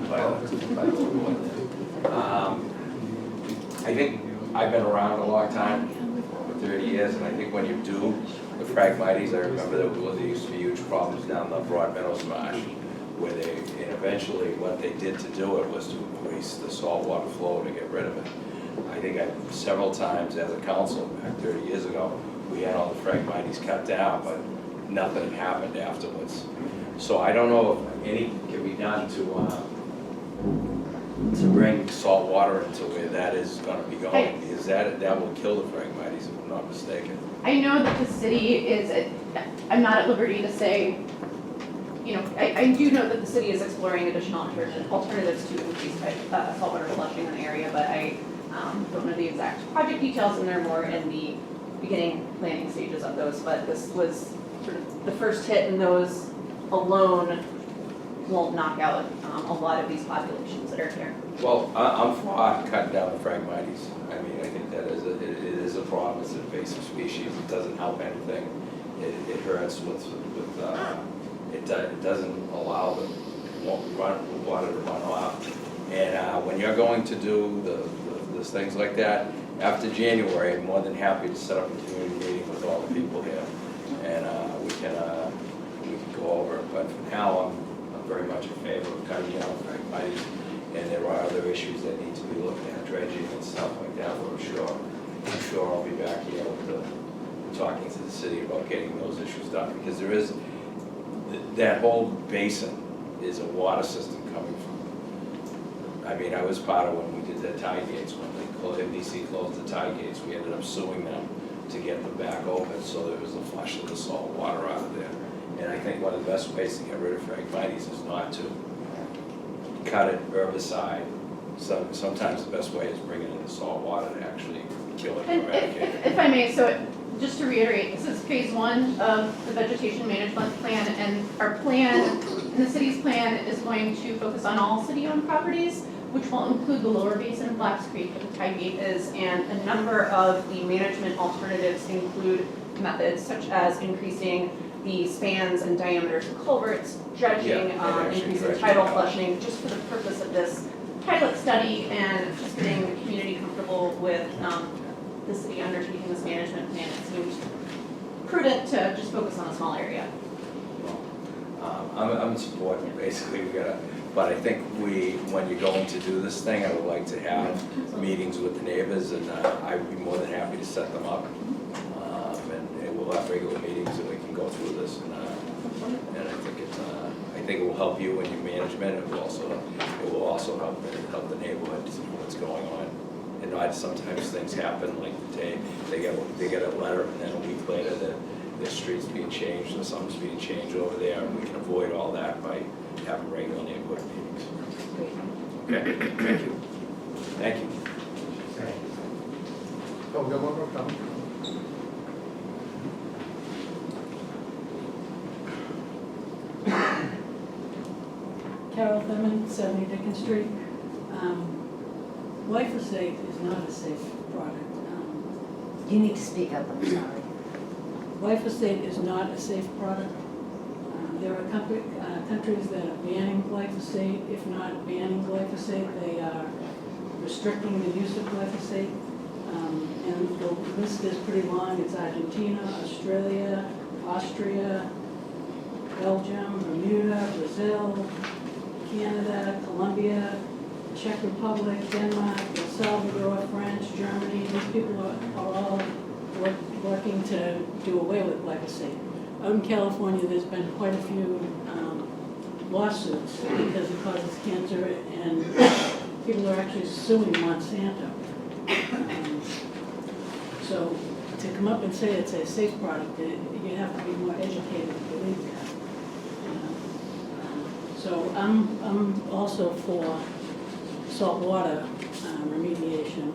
I think I've been around a long time, for 30 years, and I think when you do the Phragmites, I remember there used to be huge problems down the Broad Meadows Marsh, where and eventually what they did to do it was to increase the saltwater flow to get rid of it. I think several times as a council, back 30 years ago, we had all the Phragmites cut down, but nothing happened afterwards. So I don't know if any can be done to bring salt water into where that is gonna be going, because that will kill the Phragmites, if I'm not mistaken. I know that the city is, I'm not at liberty to say, you know, I do know that the city is exploring additional alternatives to increase saltwater flushing in the area, but I don't know the exact project details, and they're more in the beginning planning stages of those, but this was sort of the first hit, and those alone won't knock out a lot of these populations that are here. Well, I'm for cutting down the Phragmites. I mean, I think that it is a problem, it's an invasive species, it doesn't help anything. It hurts it doesn't allow the water to run off. And when you're going to do those things like that, after January, I'm more than happy to set up a community meeting with all the people here. And we can go over it, but for now, I'm very much in favor of cutting down Phragmites. And there are other issues that need to be looked at, dredging and stuff like that, for sure. I'm sure I'll be back here with talking to the city about getting those issues done, because there is, that whole basin is a water system coming from. I mean, I was part of when we did the tie gates, when MDC closed the tie gates, we ended up suing them to get them back open, so there was a flush of the salt water out of there. And I think one of the best ways to get rid of Phragmites is not to cut it, herbicide. Sometimes the best way is bringing in the salt water to actually kill it and And eradicate it. if I may, so just to reiterate, this is phase one of the vegetation management plan, and our plan, and the city's plan is going to focus on all city-owned properties, which will include the lower basin of Blacks Creek, where the tie gate is, and a number of the management alternatives include methods such as increasing the spans and diameters of culverts, dredging, increasing tidal flushing, just for the purpose of this pilot study and just getting the community comfortable with the city undertaking this management plan. It seems prudent to just focus on a small area. I'm in support, basically, but I think when you're going to do this thing, I would like to have meetings with the neighbors, and I'd be more than happy to set them up. And we'll have regular meetings, and we can go through this, and I think it will help you in your management. It will also help the neighborhood to see what's going on. And not sometimes things happen, like today, they get a letter, and then a week later, the street's being changed, or something's being changed over there, and we can avoid all that by having regular neighborhood meetings. Okay, thank you. Thank you. Oh, we got one more comment? Carol Thurman, 70 Dickens Street. Life estate is not a safe product. You need to speak up, I'm sorry. Life estate is not a safe product. There are countries that are banning glyphosate. If not banning glyphosate, they are restricting the use of glyphosate. And the list is pretty long. It's Argentina, Australia, Austria, Belgium, Bermuda, Brazil, Canada, Colombia, Czech Republic, Denmark, El Salvador, France, Germany. These people are all working to do away with glyphosate. Out in California, there's been quite a few lawsuits because it causes cancer, and people are actually suing Monsanto. So to come up and say it's a safe product, you have to be more educated to believe that. So I'm also for salt water remediation.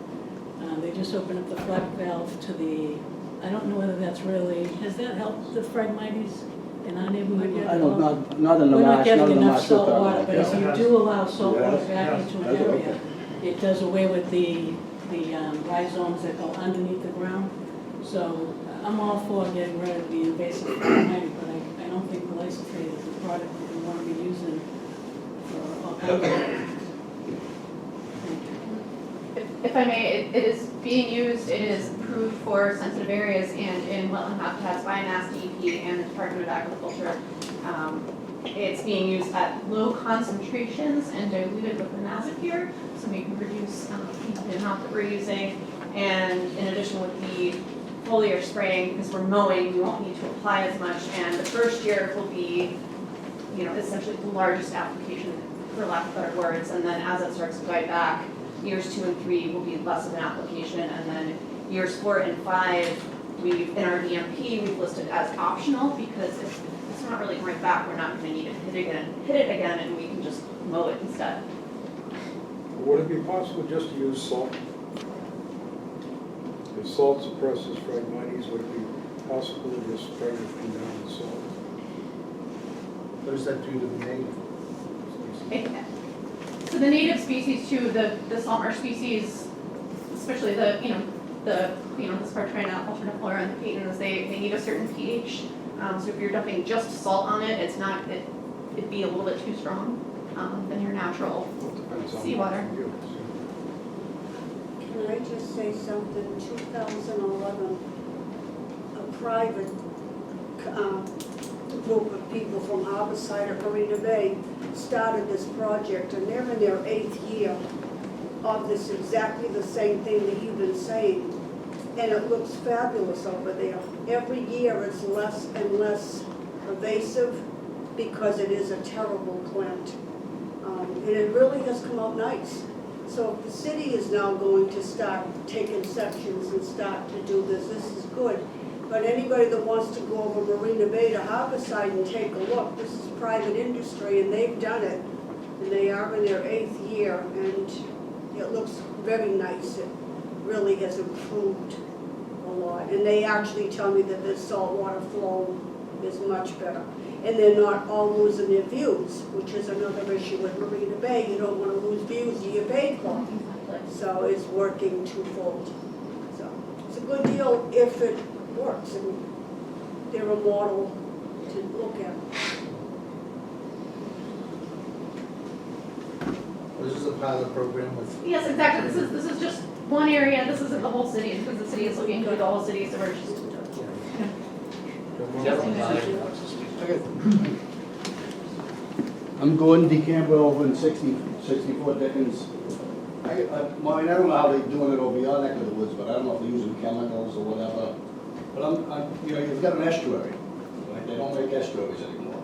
They just opened up the flood valve to the, I don't know whether that's really, has that helped the Phragmites in our neighborhood yet? I don't, not in the We're not marsh, getting not in the enough marsh. salt water, but if you do allow salt water Yes, back yes, into an that's area, okay. it does away with the rhizomes that go underneath the ground. So I'm all for getting rid of the invasive Phragmite, but I don't think glyphosate is a product that we want to be using for all kinds of things. If I may, it is being used, it is approved for sensitive areas and in wetland habitats by NAS DEP and the Department of Agriculture. It's being used at low concentrations and diluted with Navicure, so we can reduce the amount that we're using. And in addition with the foliar spraying, because we're mowing, we won't need to apply as much. And the first year will be you know, essentially the largest application, for lack of better words, and then as it starts to die back, years 2 and 3 will be less of an application, and then years 4 and 5, in our DMP, we've listed as optional, because if it's not really going back, we're not gonna need to hit it again, and we can just mow it instead. Would it be possible just to use salt? If salt suppresses Phragmites, would it be possible to just spray it down with salt? What does that do to the native? So the native species too, the saltmarsh species, especially the Spartrina alterniflora and the patens, they need a certain pH. So if you're dumping just salt on it, it'd be a little bit too strong than your natural Depends on seawater. what you use. Can I just say something? 2011, a private group of people from Harborside at Marina Bay started this project, and they're in their 8th year of this, exactly the same thing that you've been saying. And it looks fabulous over there. Every year it's less and less invasive because it is a terrible plant. And it really has come out nice. So if the city is now going to start taking sections and start to do this, this is good. But anybody that wants to go over Marina Bay to Harborside and take a look, this is private industry and they've done it. And they are in their 8th year and it looks very nice. It really has improved a lot. And they actually tell me that the saltwater flow is much better. And they're not all losing their views, which is another issue with Marina Bay. You don't want to lose views of your bay club. So it's working twofold. So it's a good deal if it works, and they're a model to look at. This is a pilot program with. Yes, exactly. This is just one area. This isn't the whole city, because the city is looking to do the whole city, so we're just. I'm Gordon D. Campbell over in 64 Dickens. I don't know how they're doing it over your neck of the woods, but I don't know if they're using chemicals or whatever. But you've got an estuary, right? They don't make estuaries anymore.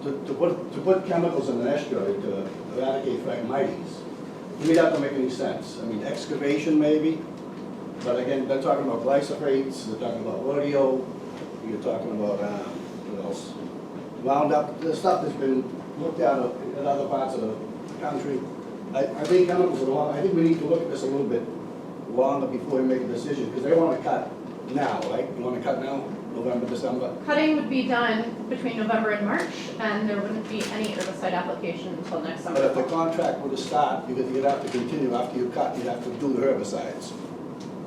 To put chemicals in an estuary to eradicate Phragmites, to me that don't make any sense. I mean, excavation maybe, but again, they're talking about glyphosates, they're talking about rodeo, you're talking about, what else? Roundup, the stuff that's been looked at in other parts of the country. I think chemicals are wrong. I think we need to look at this a little bit longer before we make a decision, because they want to cut now, right? You want to cut now, November, December? Cutting would be done between November and March, and there wouldn't be any herbicide application until next summer. But if the contract were to start, you'd have to continue after you cut, you'd have to do the herbicides.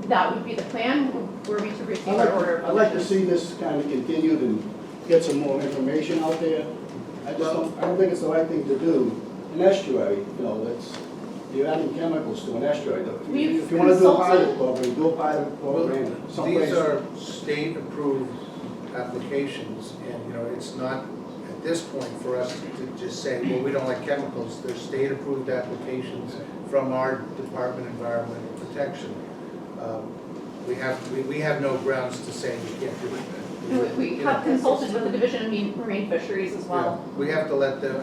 That would be the plan, were we to receive our order. I'd like to see this kind of continued and get some more information out there. I don't think it's the right thing to do. An estuary, you're adding chemicals to an estuary. If you want to do a pilot program, do a pilot program someplace. These are state-approved applications, and, it's not at this point for us to just say, well, we don't like chemicals. They're state-approved applications from our Department of Environmental Protection. We have no grounds to say we can't do it. We have consulted with the Division of Marine Fisheries as well. Yeah, we have to let them,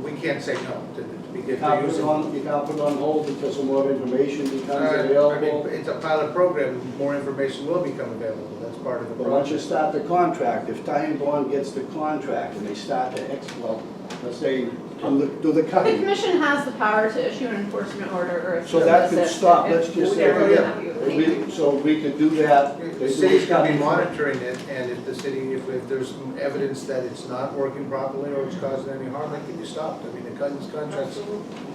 we can't say no if You they're can't using. put it on hold until some more information becomes available. It's a pilot program, more information will become available, that's part of the But once you process. start the contract, if Ty and Bond gets the contract and they start to let's say, do the The cutting. commission has the power to issue an enforcement order or a So that could notice stop, if let's just say, they're really happy. so we could do that. The city's gonna be monitoring it, and if the city, if there's evidence that it's not working properly or it's causing any harm, it can be stopped. The contract's,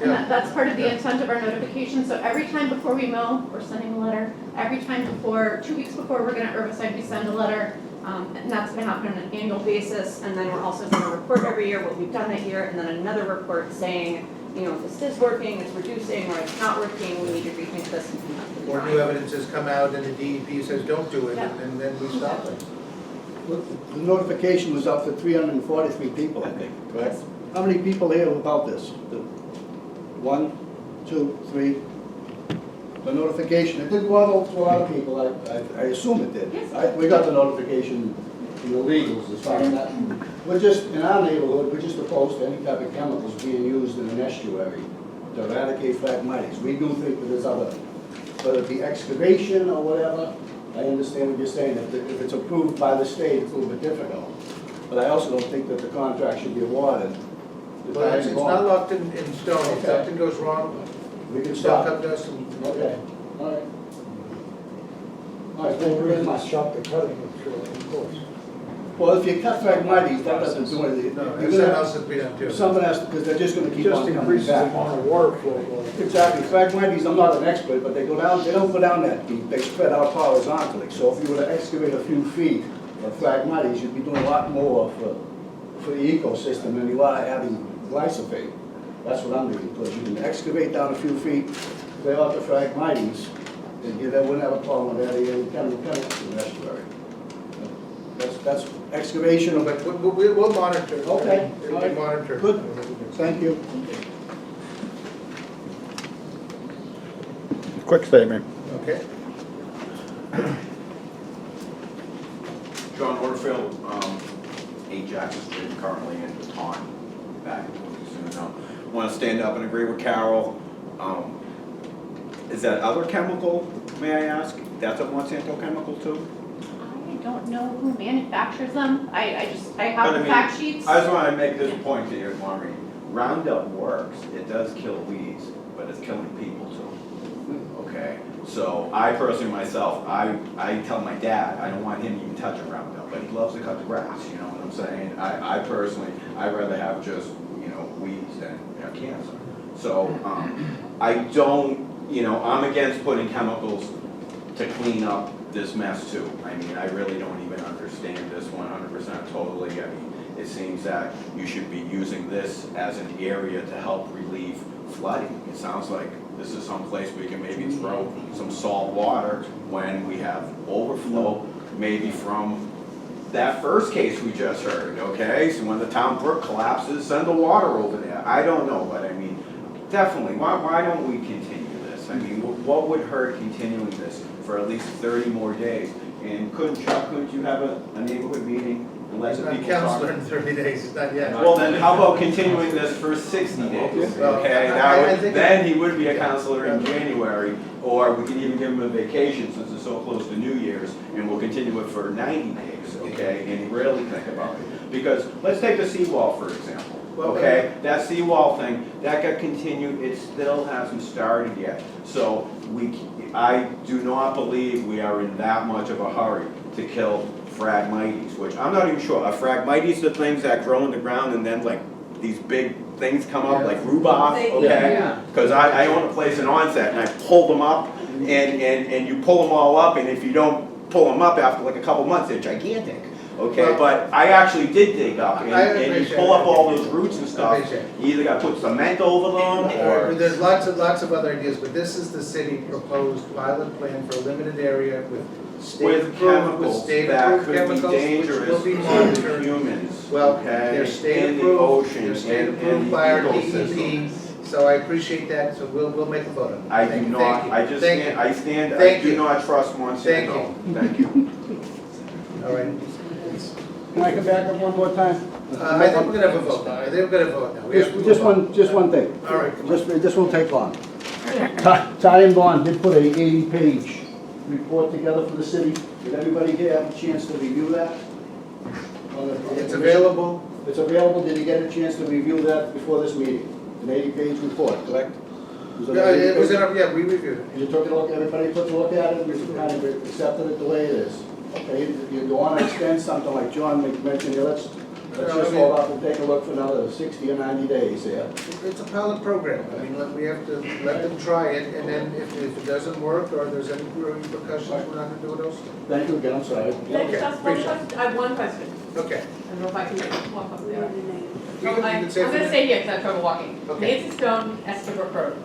And that's part of the intent of our notification, so every time before we mow, we're sending a letter. Every time before, 2 weeks before we're gonna herbicide, we send a letter. And that's gonna happen on an annual basis, and then we're also gonna report every year what we've done that year, and then another report saying, this is working, it's reducing, or it's not working, we need to rethink this. or new evidence has come out and the DEP says don't do it, and then we stop it. The notification was up to 343 people, I think, correct? How many people hear about this? 1, 2, 3? The notification, it did go out to a lot of people, I assume it did. Yes. We got the notification from the legals as far as that. we're just, in our neighborhood, we're just opposed to any type of chemicals being used in an estuary to eradicate phragmites. We do think that there's other, whether it be excavation or whatever, I understand what you're saying, if it's approved by the state, it's a little bit difficult. But I also don't think that the contract should be awarded. Well, it's not locked in stone, if Okay. something goes wrong, We can still stop. come to us and. Okay, all right. All right, thank you very much. Stop the cutting, of course. Well, if you cut phragmites, that doesn't do anything. No, You're there's gonna something have- else that we don't do. Something has to, because they're just gonna keep Just on coming increases the back. amount of water flow going. Exactly, phragmites, I'm not an expert, but they go down, they don't go down that deep, they spread out horizontally. So if you were to excavate a few feet of phragmites, you'd be doing a lot more for the ecosystem than you are adding glyphosate. That's what I'm doing, because you can excavate down a few feet, clear out the phragmites, and you wouldn't have a problem with adding any chemicals in the estuary. That's excavation, But we'll monitor. Okay, It'll all be right. monitored. Good. Thank you. Quick statement. Okay. John Orfield, 8 Jackson Street, currently in Taunton, back soon. Want to stand up and agree with Carol. Is that other chemical, may I ask? That's a Monsanto chemical too? I don't know who manufactures them. I have But I the mean, fact sheets. I just want to make this point to you, Maureen. Roundup works. It does kill weeds, but it's killing people too. Okay? So I personally myself, I tell my dad, I don't want him to even touch a Roundup, but he loves to cut the grass, you know what I'm saying? I personally, I'd rather have just, weeds than cancer. So I don't, I'm against putting chemicals to clean up this mess too. I mean, I really don't even understand this 100% totally. I mean, it seems that you should be using this as an area to help relieve flooding. It sounds like this is some place we can maybe throw some salt water when we have overflow, maybe from that first case we just heard, okay? So when the town brook collapses, send the water over there. I don't know, but I mean, definitely, why don't we continue this? I mean, what would hurt continuing this for at least 30 more days? And couldn't you have a neighborhood meeting and let He's the not people talk? counselor in 30 days, it's not yet. Well, then how about continuing this for 60 days, okay? Then he would be a counselor in January, or we could even give him a vacation since it's so close to New Year's, and we'll continue it for 90 days, okay? And really think about it. Because, let's take the seawall, for example, okay? That seawall thing, that got continued, it still hasn't started yet. So, I do not believe we are in that much of a hurry to kill Phragmites, which I'm not even sure. Are Phragmites the things that grow in the ground and then like these big things come up like rhubarb, okay? Because I own a place in Onset and I pull them up and you pull them all up, and if you don't pull them up after like a couple months, they're gigantic. Okay, but I actually did dig up, and you pull up all those roots and stuff. You either got to put cement over them, or There's lots of other ideas, but this is the city proposed pilot plan for a limited area with with chemicals that could be dangerous will be to monitored. humans. Well, okay, they're state in the approved, ocean, they're state and approved by our ecosystem. DEP, so I appreciate that, so we'll make a vote on it. I do Thank not. you. I just Thank stand. you. I stand. Thank I do you. not trust Monsanto. Thank you. All right. Can I come back up one more time? I think we're gonna have a vote now. I think we're gonna vote now. We have to Just move on. just one thing. All right, come on. This won't take long. Ty and Bond did put a 80-page report together for the city. Did everybody here have a chance to review that? It's available. It's available. Did you get a chance to review that before this meeting? An 80-page report, correct? It was in our, yeah, we reviewed it. You took a look, everybody took a look at it, you kind of accepted it the way it is. Okay, you want to extend something like John mentioned here, let's just hold off and take a look for another 60 or 90 days here. It's a pilot program. I mean, we have to let them try it, and then if it doesn't work or there's any repercussions, we're not gonna do it also. Thank you again, I'm sorry. I have one question. Okay. I don't know if I can walk up there. You can I'm say gonna stay here because I have trouble walking. Okay. Nancy Stone, Estabrook Road.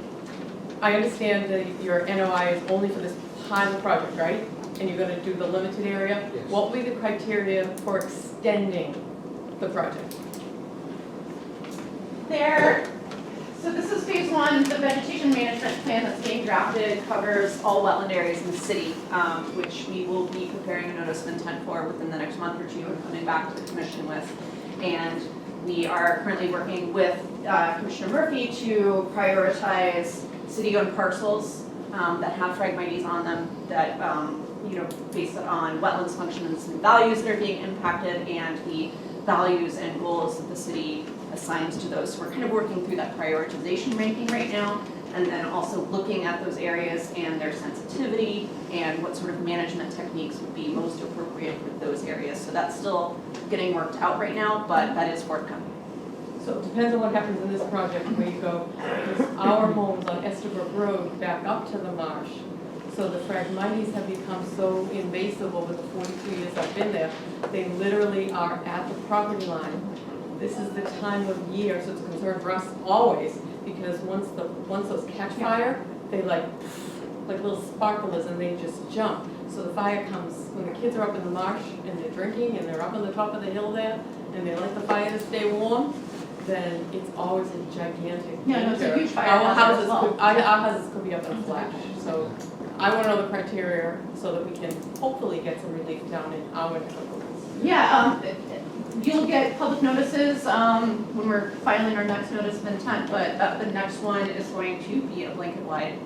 I understand that your NOI is only for this pilot project, right? And you're gonna do the limited area? Yes. What will be the criteria for extending the project? So this is phase one. The vegetation management plan that's being drafted covers all wetland areas in the city, which we will be preparing a notice of intent for within the next month or two and coming back to the commission with. And we are currently working with Commissioner Murphy to prioritize city-owned parcels that have Phragmites on them that, based on wetlands functions and values that are being impacted and the values and goals that the city assigns to those. So we're kind of working through that prioritization ranking right now, and then also looking at those areas and their sensitivity and what sort of management techniques would be most appropriate for those areas. So that's still getting worked out right now, but that is forthcoming. So it depends on what happens in this project where you go, because our homes on Estabrook Road back up to the marsh. So the Phragmites have become so invasive over the 42 years I've been there, they literally are at the property line. This is the time of year, so it's a concern for us always, because once those catch fire, they like little sparklers and they just jump. So the fire comes when the kids are up in the marsh and they're drinking and they're up on the top of the hill there and they light the fire to stay warm, then it's always a gigantic Yeah, no, it's a danger. huge fire Our hazard as houses well. could, our houses could be up in a flash. So I want to know the criteria so that we can hopefully get some relief down in our neighborhoods. Yeah, you'll get public notices when we're filing our next notice of intent, but the next one is going to be a blanket wide.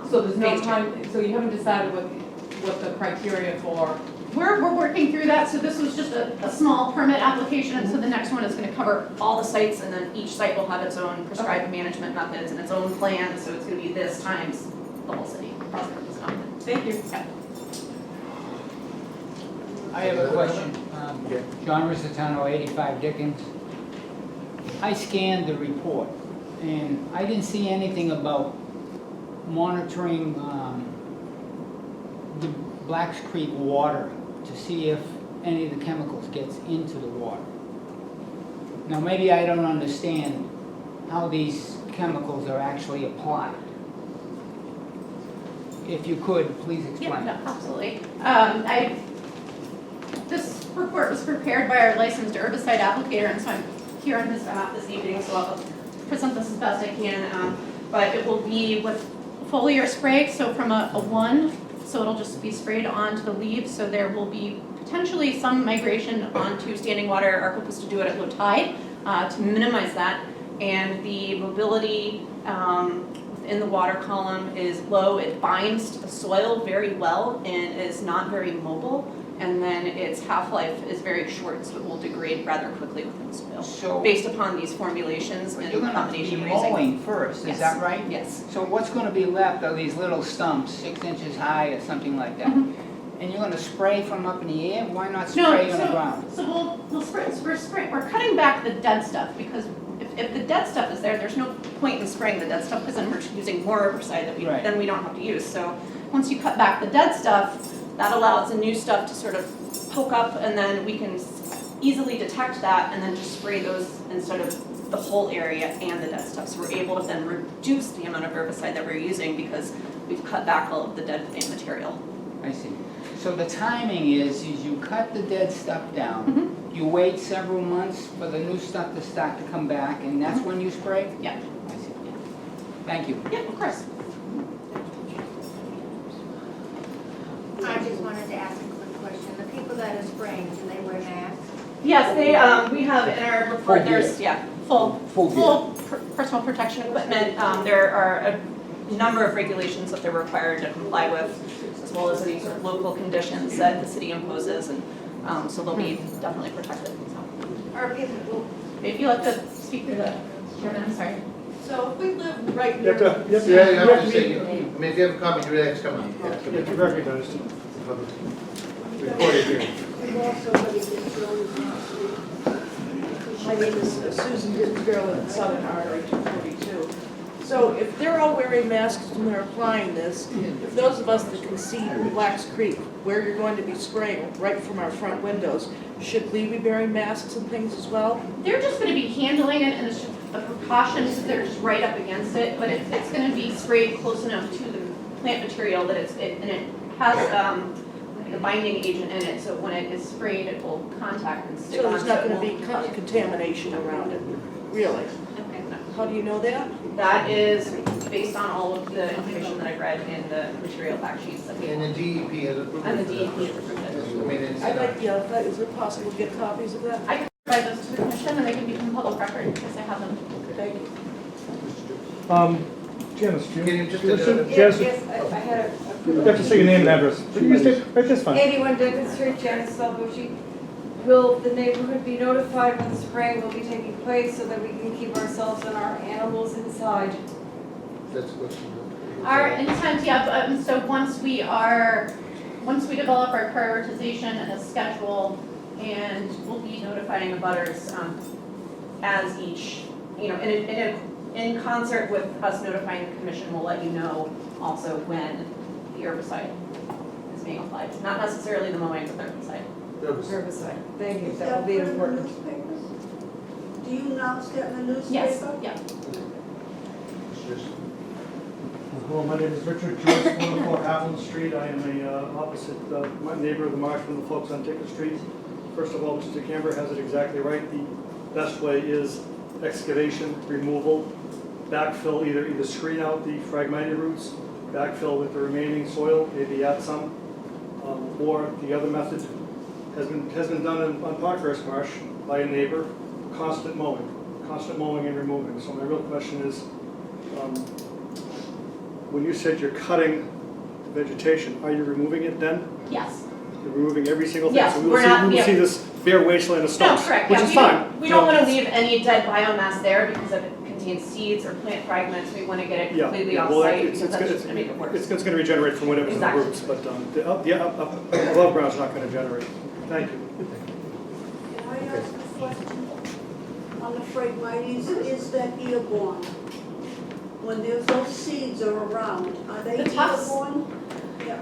So there's no phase two. time, so you haven't decided what the criteria for. We're working through that, so this was just a small permit application, and so the next one is gonna cover all the sites, and then each site will have its own prescribed management methods and its own plan, so it's gonna be this times the whole city. Thank you. I have a question. John Risitano, 85 Dickens. I scanned the report, and I didn't see anything about monitoring the Blacks Creek water to see if any of the chemicals gets into the water. Now, maybe I don't understand how these chemicals are actually applied. If you could, please explain. Yeah, no, absolutely. This report was prepared by our licensed herbicide applicator, and so I'm here on his behalf this evening, so I'll present this as best I can. But it will be with foliar spray, so from a 1, so it'll just be sprayed onto the leaves, so there will be potentially some migration onto standing water. Our hope is to do it at low tide to minimize that, and the mobility in the water column is low. It binds to the soil very well and is not very mobile. And then its half-life is very short, so it will degrade rather quickly within the soil. So, based upon these formulations and you're going to combination be raising. mowing first, is Yes. that right? Yes. So what's going to be left are these little stumps, 6 inches high or something like that? Mhm. And you're going to spray from up in the air? Why not No, spray on the ground? So we'll spray. We're cutting back the dead stuff because if the dead stuff is there, there's no point in spraying the dead stuff because then we're using more herbicide that Right. then we don't have to use. So once you cut back the dead stuff, that allows the new stuff to sort of poke up, and then we can easily detect that and then just spray those instead of the whole area and the dead stuff. So we're able to then reduce the amount of herbicide that we're using because we've cut back all of the dead plant material. I see. So the timing is you cut the dead stuff down, Mhm. you wait several months for the new stuff to start to come back, and that's when you spray? Yeah. I see. Thank you. Yeah, of course. I just wanted to ask a quick question. The people that are spraying, do they wear masks? Yes, we have in our report, Full gear. there's, full personal protection equipment. There are a number of regulations that they're required to comply with, as well as any sort of local conditions that the city imposes, and so they'll be definitely protected. So. Or people, If you like to speak to the chairman, I'm sorry. so if we live right You near. have to, yeah, you have to say, I mean, if you have a comment, you really have to come on. You have to recognize the public recorded here. We've also got to get thrown. My name is Susan Dinsdale at Southern Artery 242. So if they're all wearing masks when they're applying this, if those of us that can see Blacks Creek, where you're going to be spraying right from our front windows, should we be wearing masks and things as well? They're just going to be handling it, and it's just a precaution because they're just right up against it, but it's going to be sprayed close enough to the plant material that and it has like a binding agent in it, so when it is sprayed, it will contact and stick So on. there's not going to be contamination around it, really? How do you know that? That is based on all of the information that I've read in the material fact sheets that we have. And the DEP has approved it. And the DEP has approved it. I mean, it's. I'd like, is it possible to get copies of that? I can provide those to the public record, because I have them. Thank you. Janice, do Can you just do that? Janice, Yes, I had you have to say your name and address. You stay right, that's fine. 81 Duncan Street, Janice Salvucci. Will the neighborhood be notified when the spraying will be taking place so that we can keep ourselves and our animals inside? That's what you do. Our intent, yeah, so once we develop our prioritization and a schedule, and we'll be notifying the butters as each, in concert with us notifying the commission, we'll let you know also when the herbicide is being applied. Not necessarily the mowing, but the herbicide. Herbicide. Thank you, Is that will be put in the important. newspapers? Do you announce that in the newspaper? Yes, yeah. Hello, my name is Richard Joyce, 104 Avalon Street. I am a opposite my neighbor of the marsh from the folks on Ticket Street. First of all, Mr. Camber has it exactly right. The best way is excavation, removal, backfill, either screen out the fragmented roots, backfill with the remaining soil, maybe add some, or the other method has been done on Parkhurst Marsh by a neighbor, constant mowing and removing. So my real question is, when you said you're cutting vegetation, are you removing it then? Yes. You're removing every single thing? Yes, So we're not- we will see this bare wasteland of No, stumps, correct, which yeah, is fine. we don't want to leave any dead biomass there because if it contains seeds or plant fragments, we want to get it Yeah, completely yeah, off well, site it's because that's just going to make it worse. It's going to regenerate from whatever's in the Exactly. roots, but the above ground's not going to generate. Thank you. Can I ask a question? On the Phragmites, is that airborne? When those seeds are around, are they The tufts? airborne? Yeah.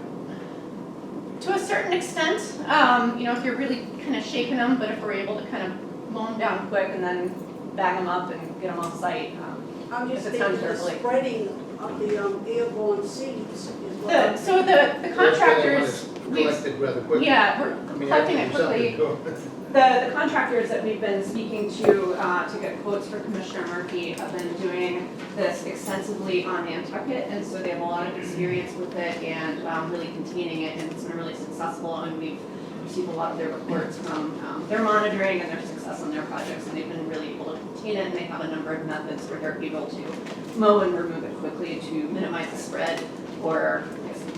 To a certain extent, if you're really kind of shaking them, but if we're able to kind of mow them down quick and then bag them up and get them off site, I'm just if it's done thinking the carefully. spreading of the airborne seeds is what I'm. So the contractors, Collected rather quickly. yeah, we're I mean, collecting you have it to do quickly. something. The contractors that we've been speaking to get quotes for Commissioner Murphy have been doing this extensively on Nantucket, and so they have a lot of experience with it and really containing it, and it's been really successful, and we've received a lot of their reports from their monitoring and their success on their projects, and they've been really able to contain it, and they have a number of methods where they're able to mow and remove it quickly to minimize the spread or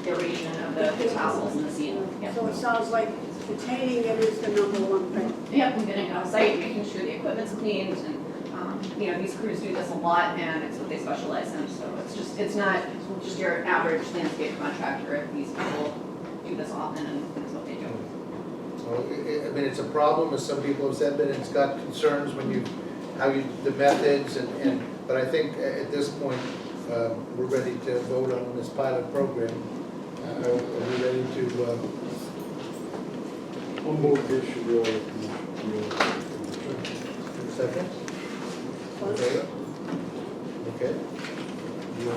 aeration of the tassels in the seed. Yeah. So it sounds like containing it is the number one thing. Yep, and getting it off site, making sure the equipment's cleaned, and, these crews do this a lot, and it's what they specialize in, so it's not just your average landscape contractor. These people do this often, and it's what they do. Well, I mean, it's a problem, as some people have said, but it's got concerns when the methods but I think at this point, we're ready to vote on this pilot program. Are we ready to, I'll move this should go. second? Okay. Okay.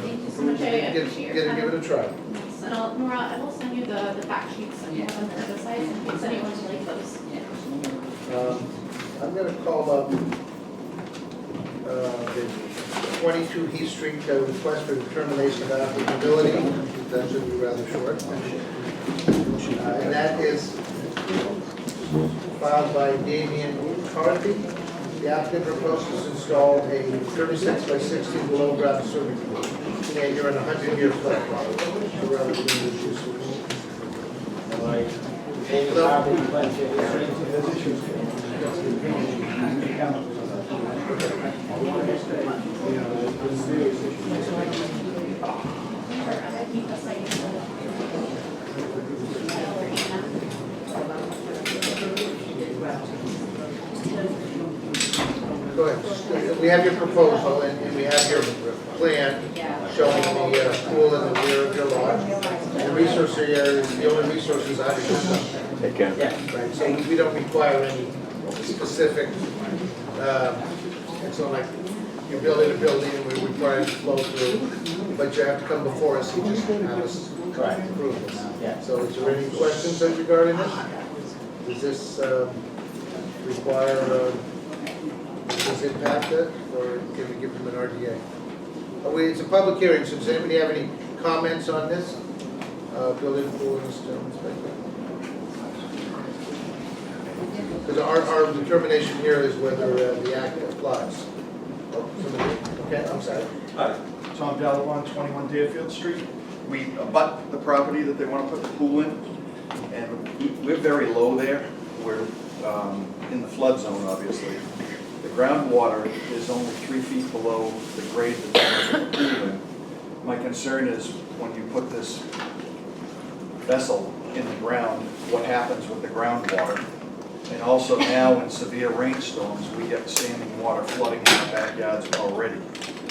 Thank you so much, I appreciate your time. Give it a try. Yes, and Nora, I will send you the fact sheets and you have them for the site in case anyone would like those. I'm gonna call up the 22 Heath Street request for determination of applicability. That should be rather short. And that is filed by Damian McCarthy. The applicant proposes to install a 36 by 60 below ground swimming pool. And you're in a 100-year flood. So rather than issues. Go ahead. We have your proposal and we have your plan showing the pool in the rear of your lot. The resource area is the only resources I have. Take care. Yeah, right, so we don't require any specific, it's not like you're building a building and we require it to flow through, but you have to come before us and just have us approve this. Yeah. So is there any questions regarding this? Does this require, does this impact it, or can we give them an RDA? It's a public hearing, so does anybody have any comments on this? Building pool and stone inspector? Because our determination here is whether the act applies. Oh, somebody, okay, I'm sorry. Hi, Tom Gallivan, 21 Deerfield Street. We abut the property that they want to put the pool in, and we're very low there. We're in the flood zone, obviously. The groundwater is only 3 feet below the grade that they want to put the pool in. My concern is when you put this vessel in the ground, what happens with the groundwater? And also now in severe rainstorms, we get standing water flooding in our backyards already.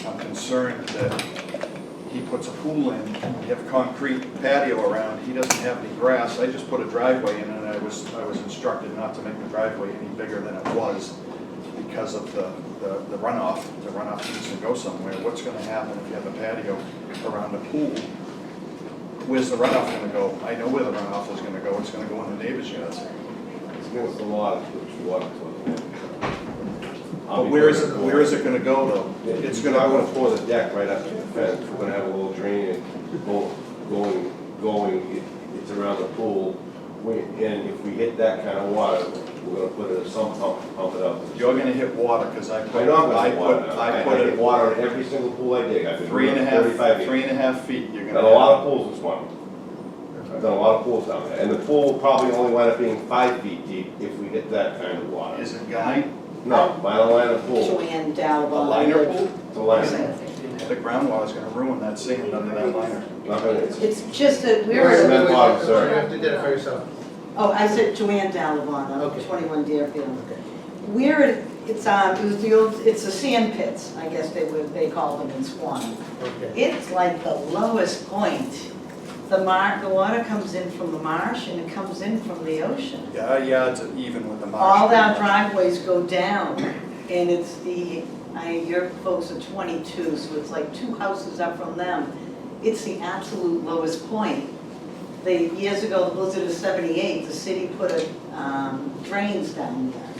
I'm concerned that he puts a pool in, we have concrete patio around, he doesn't have any grass. I just put a driveway in, and I was instructed not to make the driveway any bigger than it was because of the runoff. The runoff needs to go somewhere. What's gonna happen if you have a patio around a pool? Where's the runoff gonna go? I know where the runoff is gonna go. It's gonna go in the neighbor's yards. It's against the law to put water to it. But where is it gonna go though? It's gonna I'm go. gonna pour the deck right up to the fence. We're gonna have a little drain going, it's around the pool. And if we hit that kind of water, we're gonna put it in some pump it up. You're gonna hit water, because I I know I'm gonna hit water now. I I put hit it water in every single pool I dig. I've been doing it 35 years. 3.5 feet, you're Done gonna a lot have. of pools this morning. I've done a lot of pools down there. And the pool will probably only wind up being 5 feet deep if we hit that kind of water. Is it gonna? No, vinyl liner pool. Joanne Dalbon. A liner pool? It's a liner. The groundwater's gonna ruin that sand under that liner. Not gonna, it's It's just that Where's we're, cement bottom, You sir. have to identify yourself. oh, I said Joanne Dalbon, I'm Okay. 21 Deerfield. Okay. We're, it was the old, it's the sand pits, I guess they call them in Swan. Okay. It's like the lowest point. The water comes in from the marsh and it comes in from the ocean. Yeah, our yards are even with the marsh. All our driveways go down, and it's your folks are 22, so it's like 2 houses up from them. It's the absolute lowest point. Years ago, the blizzard of '78, the city put drains down there,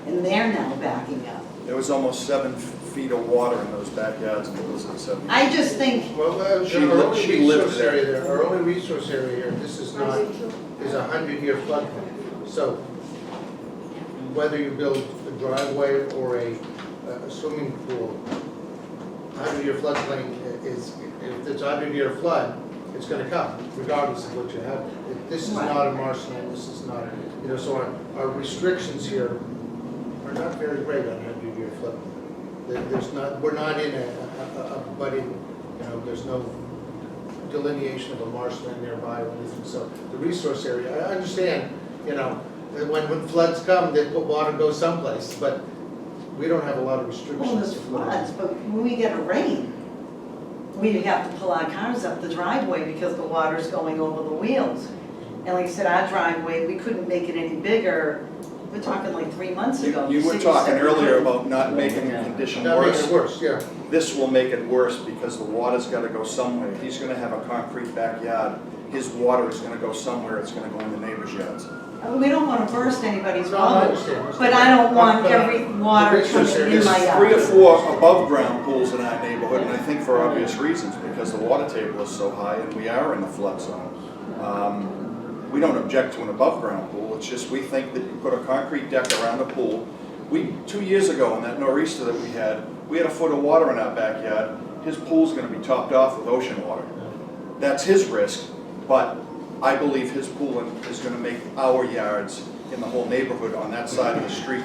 and they're now backing up. There was almost 7 feet of water in those backyards in the blizzard of 78. I just think, Well, our She only lived resource there. area there, our only resource area here, this is not, is a 100-year floodplain. So whether you build a driveway or a swimming pool, 100-year floodplain is, if it's a 100-year flood, it's gonna come, regardless of what you have. This is not a marshland, this is not, so our restrictions here are not very great on 100-year floodplain. There's not, we're not in a budding, there's no delineation of a marshland nearby or anything. So the resource area, I understand, that when floods come, the water goes someplace, but we don't have a lot of restrictions. well, there's floods, but when we get a rain, we have to pull our cars up the driveway because the water's going over the wheels. And like I said, our driveway, we couldn't make it any bigger. We're talking like 3 months ago. You The were city talking said we earlier couldn't. about not making the condition Not making worse. it worse, yeah. This will make it worse because the water's gotta go somewhere. He's gonna have a concrete backyard. His water is gonna go somewhere, it's gonna go in the neighbor's yards. We don't want to burst anybody's No, I bubble, understand. but I don't want But, every water the resource coming area in my There's yard. 3 or 4 above-ground pools in our neighborhood, and I think for obvious reasons, because the water table is so high and we are in the flood zone. We don't object to an above-ground pool, it's just we think that you put a concrete deck around a pool. 2 years ago, in that nor'easter that we had a foot of water in our backyard. His pool's gonna be topped off with ocean water. That's his risk, but I believe his pool is gonna make our yards in the whole neighborhood on that side of the street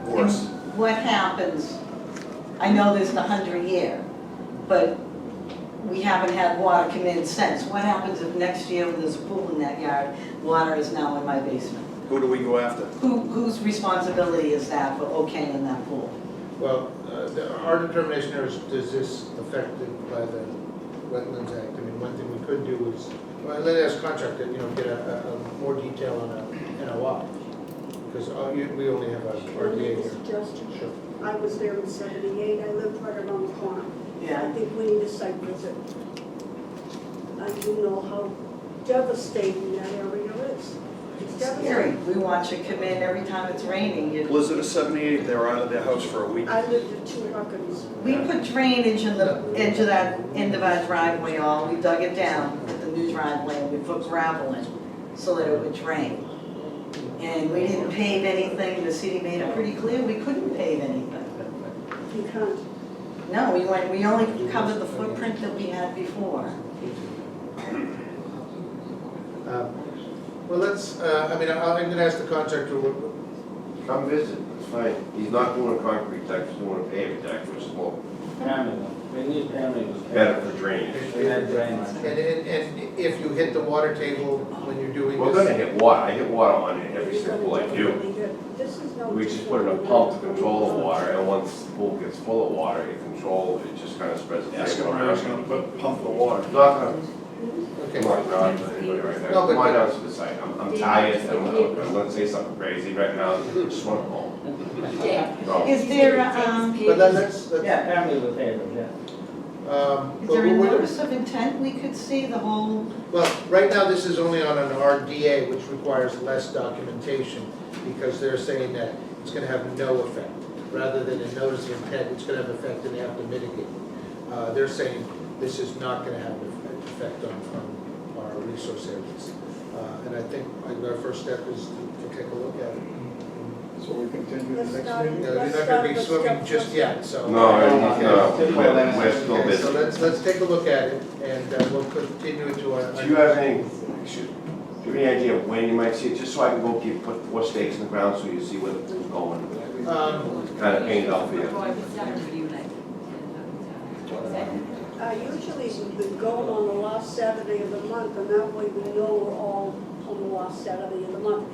worse. And what happens, I know there's the 100-year, but we haven't had water come in since. What happens if next year when there's a pool in that yard, water is now in my basement? Who do we go after? Whose responsibility is that for okaying that pool? Well, our determination here is, does this affected by the Wetlands Act? I mean, one thing we could do is, well, let us contract it, get a more detail on a NOI. Because we only have a RDA here. Suggestion. Sure. I was there in '78, I lived right around the corner. Yeah. I think we need a site visit. I do know how devastating that area is. It's Scary. devastating. We watch it come in every time it's raining. Blizzard of '78, they were out of their house for a week. I lived at 2 Huckins. We put drainage in the edge of that end of our driveway all, we dug it down with the new driveway and we put gravel in so that it would drain. And we didn't pave anything, the city made it pretty clear we couldn't pave anything. You can't. No, we only covered the footprint that we had before. Well, let's, I mean, I'm gonna ask the contractor, Come visit, it's fine. He's not doing a concrete deck, he's doing a paving deck, which is more better for drainage. and if you hit the water table when you're doing We're this. gonna hit water, I hit water on it every single pool I do. This is no. We just put in a pump to control the water, and once the pool gets full of water, it controls, it just kind of spreads the Ask him flavor where he's around. gonna pump the water. Not gonna, Okay. come on, not anybody right No, now, but- come on down to the site, I'm tired, I'm gonna say something crazy right now, I just want to home. No. Is there, But let's, yeah, Apparently with pavers, yeah. is there a notice of intent we could see the whole? well, right now, this is only on an RDA, which requires less documentation, because they're saying that it's gonna have no effect. Rather than a notice of intent, it's gonna have effect and they have to mitigate. They're saying this is not gonna have an effect on our resource areas. And I think our first step is to take a look at it. So we continue the Let's next start- meeting? You're not gonna be swimming just yet, so. No, we're still Okay, busy. so let's take a look at it, and we'll continue it to our. Do you have any, do you have any idea of when you might see it, just so I can go put 4 stakes in the ground so you see where the pool's going? Kind of paint it out for you. Usually we go on the last Saturday of the month, and that way we know we're all on the last Saturday of the month.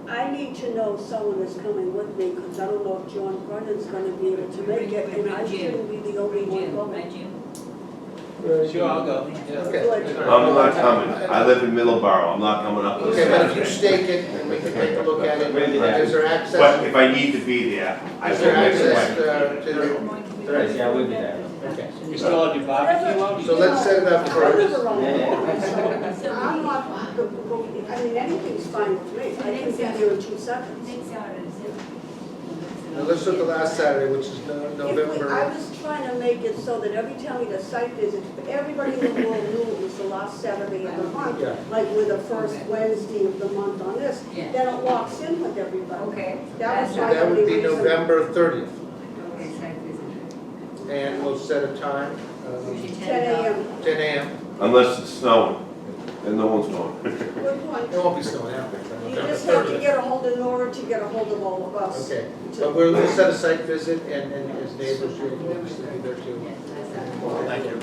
I need to know if someone is coming with me, because I don't know if John Brennan's gonna be able to make it, and I shouldn't be the only one going. Sure, I'll go. Okay. I'm not coming, I live in Middleborough, I'm not coming up. Okay, but if you stake it, and we can take a look at it, is there But access? if I need to be there, I Is will there make it access right. to the? Yeah, we'll be there. Okay. You still on your barbecue out? So let's set it up first. I'm not, I mean, anything's fine with me, I can be there in 2 seconds. Now, let's look at the last Saturday, which is If we, I November. was trying to make it so that every time we did a site visit, everybody in the world knew it was the last Saturday of the month. Yeah. Like we're the first Wednesday of the month on this, Yeah. then it locks in with everybody. Okay. That was So my that would only be reason. November 30th, Okay, site visit. and we'll set a time, 10 a.m. 10 a.m. Unless it's snowing, then no one's going. Good point. It won't be snowing after. You just have to get a hold of Nora to get a hold of all of us. Okay, but we'll set a site visit, and as neighbors, you'll obviously be there too. Thank you.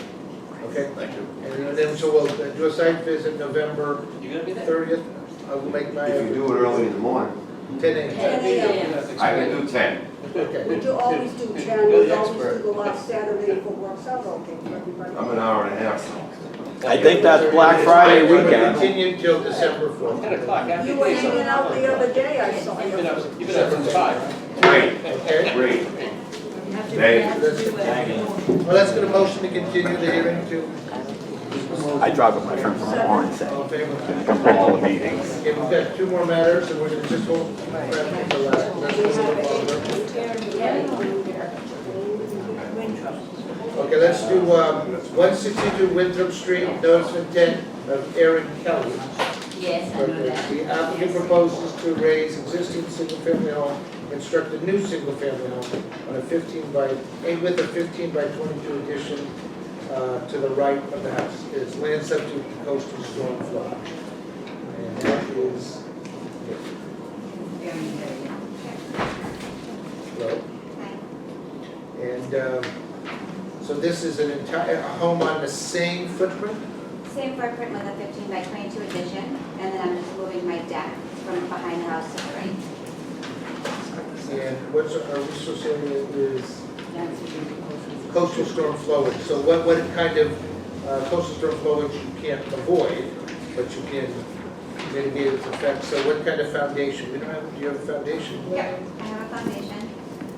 Okay? Thank you. And then, so we'll do a site visit November You gonna be there? 30th. I will make my. If you do it early in the morning, 10 a.m. 10 a.m. I can do 10. Okay. We do always do 10, we always do the last Saturday if it works out okay for everybody. I'm an hour and a half. I think that's Black Friday weekend. Continue till December 4th. 10 o'clock, after You were hanging out the other day, I saw You've you. been up since 5. Great, Okay? great. Thank you. Well, let's get a motion to continue the hearing to. I drive with my friend from Orange, All in favor? come from all the meetings. Okay, we've got 2 more matters, and we're gonna just hold. Okay, let's do 162 Winthrop Street, notice of intent of Aaron Kelly. Yes, I know that. The applicant proposes to raise existing single-family home, construct a new single-family home on a 15 by, with a 15 by 22 addition to the right of the house. It's land subject to coastal storm flow. And that is, hello. And so this is an entire home on the same footprint? Same footprint with a 15 by 22 addition, and then I'm just moving my deck from behind the house to the right. And what's our resource area is coastal storm flowage. So what kind of coastal storm flowage you can't avoid, but you can mitigate its effects? So what kind of foundation? Do you have a foundation? Yep, I have a foundation.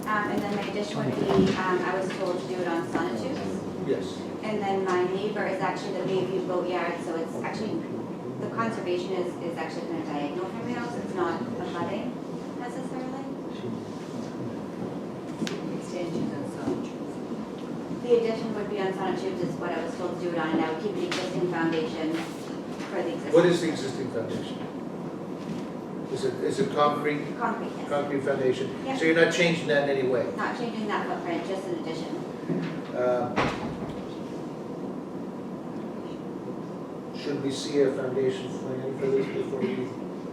And then my addition would be, I was told to do it on sonotubes. Yes. And then my neighbor is actually the Bayview Boatyard, so it's actually, the conservation is actually kind of diagonal from the house. It's not abutting necessarily. Extensions on sonotubes. The addition would be on sonotubes is what I was told to do it on, and I would keep the existing foundation for the existing. What is the existing foundation? Is it concrete? Concrete, yes. Concrete foundation? Yeah. So you're not changing that in any way? Not changing that footprint, just an addition. Should we see a foundation plan for this before we?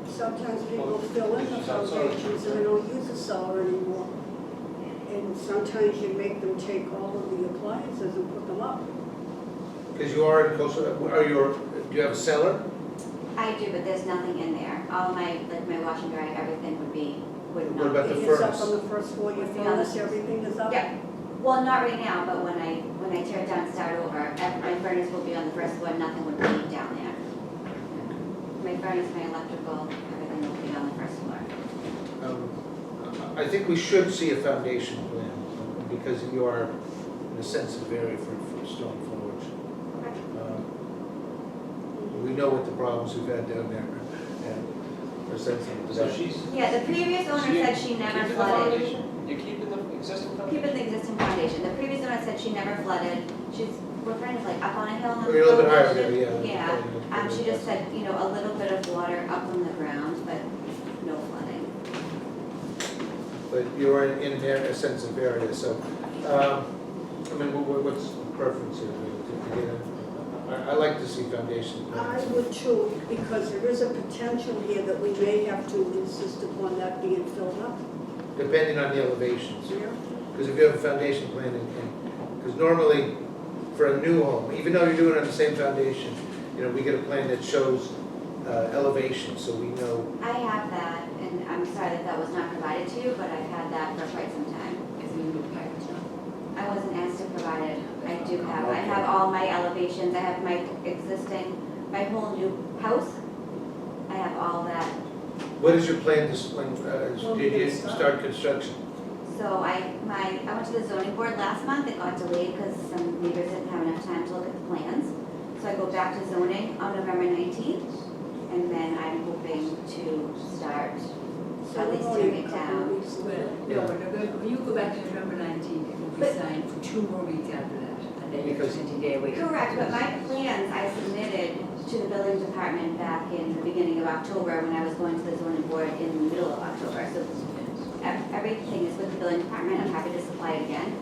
Sometimes people fill in the foundations and they don't use the cellar anymore. And sometimes you make them take all of the appliances and put them up. Because you are in coastal, do you have a cellar? I do, but there's nothing in there. All my, like my wash and dry, everything would not. What about the It's up furnace? on the first floor, your furnace, everything is up? Yeah, well, not right now, but when I tear it down and start over, my furnace will be on the first floor, nothing would be down there. My furnace, my electrical, everything will be on the first floor. I think we should see a foundation plan, because you are in a sensitive area for stone floors. We know what the problems we've had down there, and we're sensitive to So that. she's. Yeah, the previous owner said she never Keeping the flooded. foundation? You're keeping the existing foundation? Keeping the existing foundation. The previous owner said she never flooded. We're kind of like up on a hill. on the We're a little bit higher elevation. there, yeah. Yeah, she just said, a little bit of water up on the ground, but no flooding. But you're in a sensitive area, so, what's the preference here? I like to see foundation I plans. would too, because there is a potential here that we may have to insist upon that being filled up. Depending on the elevations. Yeah. Because if you have a foundation plan, because normally for a new home, even though you're doing it on the same foundation, we get a plan that shows elevation, so we know. I have that, and I'm sorry that was not provided to you, but I've had that for quite some time. I wasn't asked to provide it. I do have, I have all my elevations, I have my my whole new house. I have all that. What is your plan did you start construction? So I went to the zoning board last month. It got delayed because some neighbors didn't have enough time to look at the plans. So I go back to zoning on November 19th, and then I'm hoping to start at least tearing it down. When you go back to November 19th, it will be signed for 2 more weeks after that, and then you're 20-day wait. Correct, but my plans I submitted to the building department back in the beginning of October when I was going to the zoning board in the middle of October. So everything is with the building department. I'm happy to supply it again.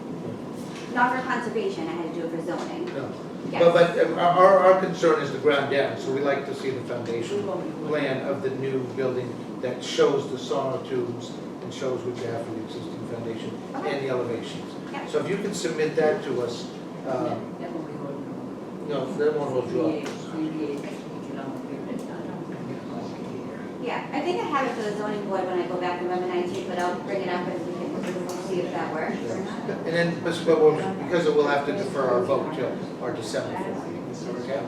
Not for conservation, I had to do it for zoning. No. Yes. But our concern is the ground down, so we like to see the foundation plan of the new building that shows the sonotubes and shows what you have for the existing foundation and the elevations. Yep. So if you can submit that to us, no, that won't hold you up. Yeah, I think I have it for the zoning board when I go back November 19th, but I'll bring it up and we can see if that works or not. And then, because we'll have to defer our vote till our December 4th meeting, okay?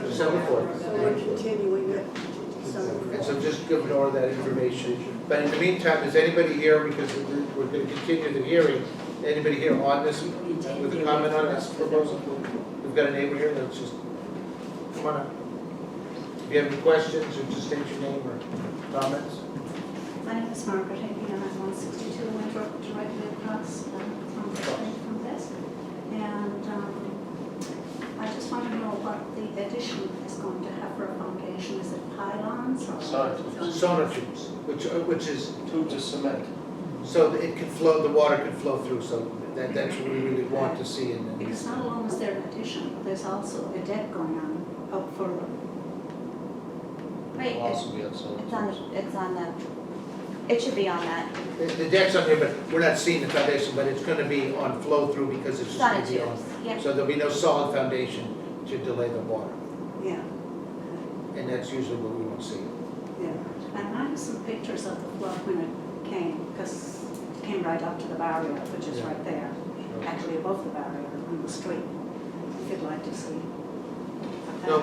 December 4th. So we're continuing it to December. And so just ignore that information. But in the meantime, is anybody here, because we're going to continue the hearing, anybody here on this, with a comment on this proposal? We've got a neighbor here, let's just, come on up. If you have any questions, or just state your name or comments. My name is Margaret Hickey, and I'm 162 Winthrop, directly across from the street from this. And I just want to know what the addition is going to have for a foundation. Is it pylons or? Sonotubes, which is. Tubes of cement. So that it can flow, the water can flow through, so that's what we really want to see in the. Because not alone is there an addition, but there's also a deck going on out further. Right, it should be on that. The deck's on here, but we're not seeing the foundation, but it's gonna be on flow through because it's just gonna be on. Yep. So there'll be no solid foundation to delay the water, Yeah, and that's usually what we want to see. yeah. And I have some pictures of the flood when it came, because it came right up to the barrier, which is right there. Actually above the barrier on the street, if you'd like to see. No,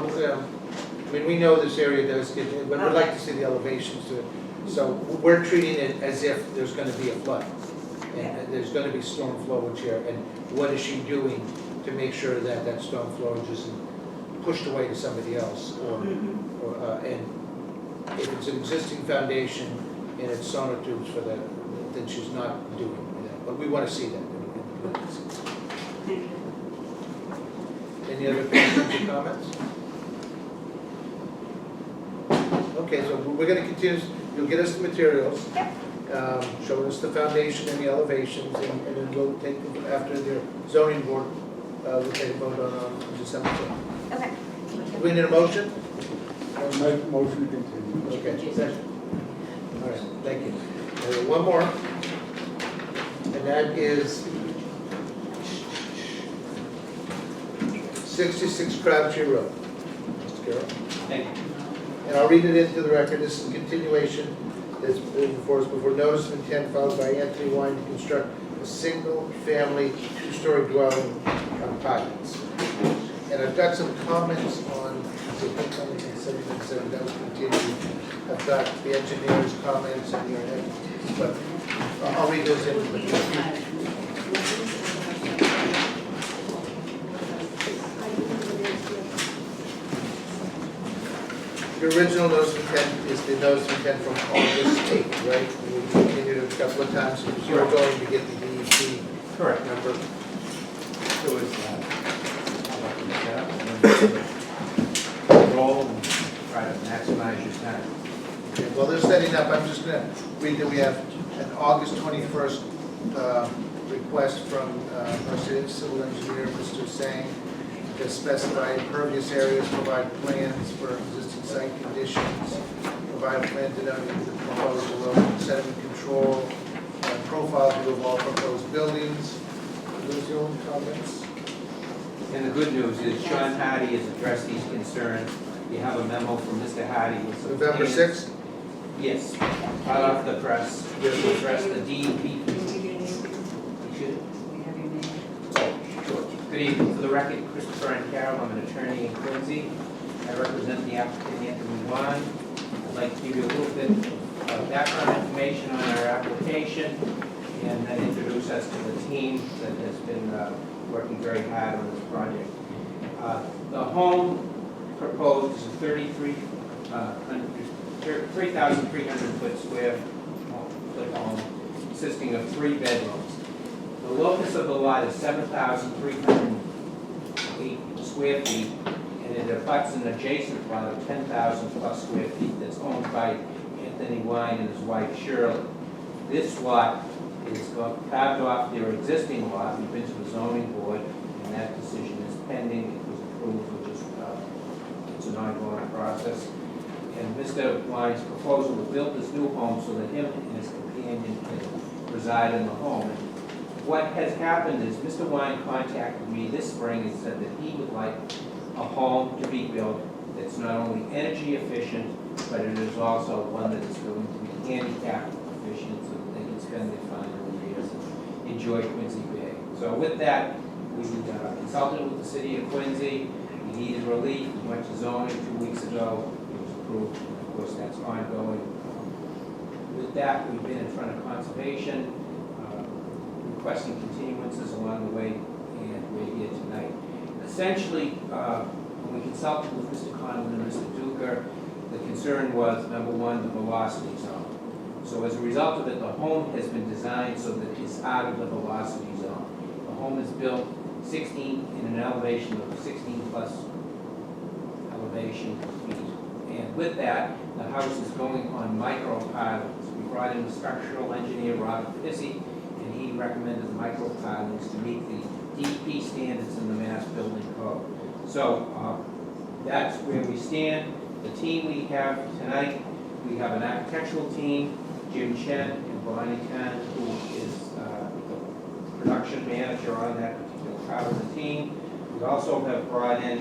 we know this area does get, but we'd like to see the elevations to it. So we're treating it as if there's gonna be a flood. And there's gonna be storm flowage here, and what is she doing to make sure that that storm flowage isn't pushed away to somebody else? And if it's an existing foundation and it's sonotubes for that, then she's not doing that. But we wanna see that. Thank you. Any other questions or comments? Okay, so we're gonna continue, you'll get us the materials. Show us the foundation and the elevations, and then we'll take, after the zoning board, we'll take a vote on December 5th. Okay. Do we need a motion? Make motion to continue. Okay, second. All right, thank you. One more, and that is 66 Crabtree Road. Mr. Carroll? Thank you. And I'll read it into the record. This is a continuation that's been before us before. Notice of intent filed by Anthony Wine to construct a single-family, two-story dwelling on Pines. And I've got some comments on, so I think on 797, that was continued. I've got the engineer's comments and your head, but I'll read those into the The original notice of intent is the notice of intent from August 8th, right? We continued it a couple of times, because you were going to get the DEP Correct. number. It was, roll and try to maximize your time. Okay, well, they're setting up, I'm just gonna read that we have an August 21st request from our civil engineer, Mr. Sang, to specify impervious areas, provide plans for existing site conditions, provide a plan denoting the proposed erosion sediment control, profile view of all proposed buildings. Are those your own comments? And the good news is Sean Hardy has addressed these concerns. You have a memo from Mr. Hardy with some November plans. 6th? Yes, hot off the press, to address the DEP. You should. Sure. Good evening. For the record, Christopher and Carol, I'm an attorney in Quincy. I represent the applicant Anthony Wine. I'd like to give you a little bit of background information on our application and then introduce us to the team that has been working very hard on this project. The home proposed is a 3,300 foot home consisting of 3 bedrooms. The locus of the lot is 7,308 square feet, and it abuts an adjacent lot of 10,000 plus square feet that's owned by Anthony Wine and his wife Shirley. This lot is carved off their existing lot. We've been to the zoning board, and that decision is pending. It was approved, which is it's an ongoing process. And Mr. Wine's proposal to build this new home so that him and his companion can reside in the home. And what has happened is Mr. Wine contacted me this spring and said that he would like a home to be built that's not only energy efficient, but it is also one that is going to be handicap efficient so that they can spend their final years and enjoy Quincy Bay. So with that, we consulted with the city of Quincy. We needed relief. We went to zoning 2 weeks ago. It was approved. Of course, that's ongoing. With that, we've been in front of conservation, requesting continuances along the way, and we're here tonight. Essentially, when we consulted with Mr. Conlon and Mr. Duker, the concern was, number one, the velocity zone. So as a result of it, the home has been designed so that it's out of the velocity zone. The home is built 16 in an elevation of 16 plus elevation feet. And with that, the house is going on micro pilings. We brought in the structural engineer, Robert Pissy, and he recommended the micro pilings to meet the DEP standards in the Mass Building Code. So that's where we stand. The team we have tonight, we have an architectural team, Jim Chen and Bonnie Tan, who is the production manager on that particular part of the team. We also have brought in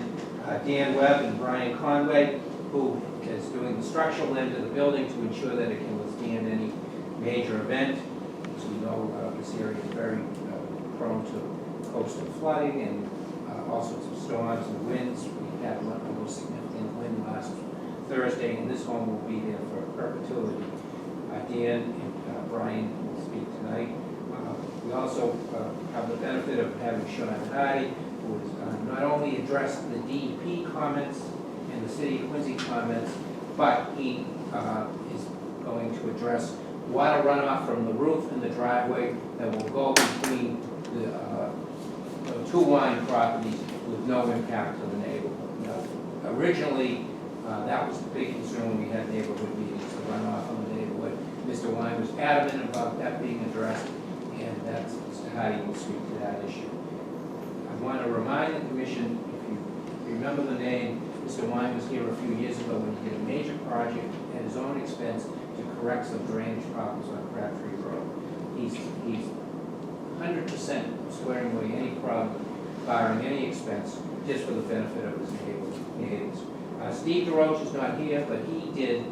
Dan Webb and Brian Conway, who is doing the structural end of the building to ensure that it can withstand any major event. As we know, this area is very prone to coastal flooding and all sorts of storms and winds. We had one most significant wind last Thursday, and this home will be there for perpetuity. Dan and Brian will speak tonight. We also have the benefit of having Sean Hardy, who has not only addressed the DEP comments and the City of Quincy comments, but he is going to address water runoff from the roof and the driveway that will go between the 2 Wine properties with no impact to the neighborhood. Now, originally, That was the big concern when we had neighborhood meetings, the runoff on the neighborhood. Mr. Wine was adamant about that being addressed, and that's, Mr. Hardy will speak to that issue. I want to remind the commission, if you remember the name, Mr. Wine was here a few years ago when he did a major project at his own expense to correct some drainage problems on Crabtree Road. He's 100% squaring away any problem, barring any expense, just for the benefit of his neighbors. Steve DeRoche is not here, but he did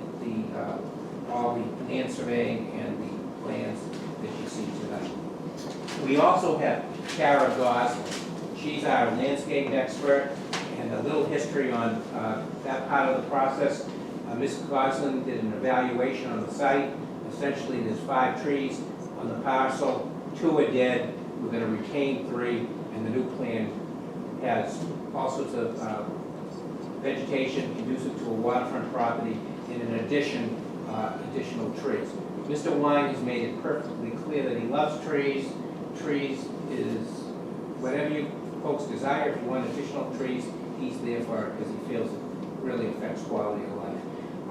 all the land surveying and the plans that you see tonight. We also have Kara Gosling. She's our landscape expert, and a little history on that part of the process. Ms. Gosling did an evaluation on the site. Essentially, there's 5 trees on the parcel. 2 are dead. We're going to retain 3, and the new plan has all sorts of vegetation conducive to a waterfront property, and in addition, additional trees. Mr. Wine has made it perfectly clear that he loves trees. Trees is whatever you folks desire. If you want additional trees, he's there for it because he feels it really affects quality of life.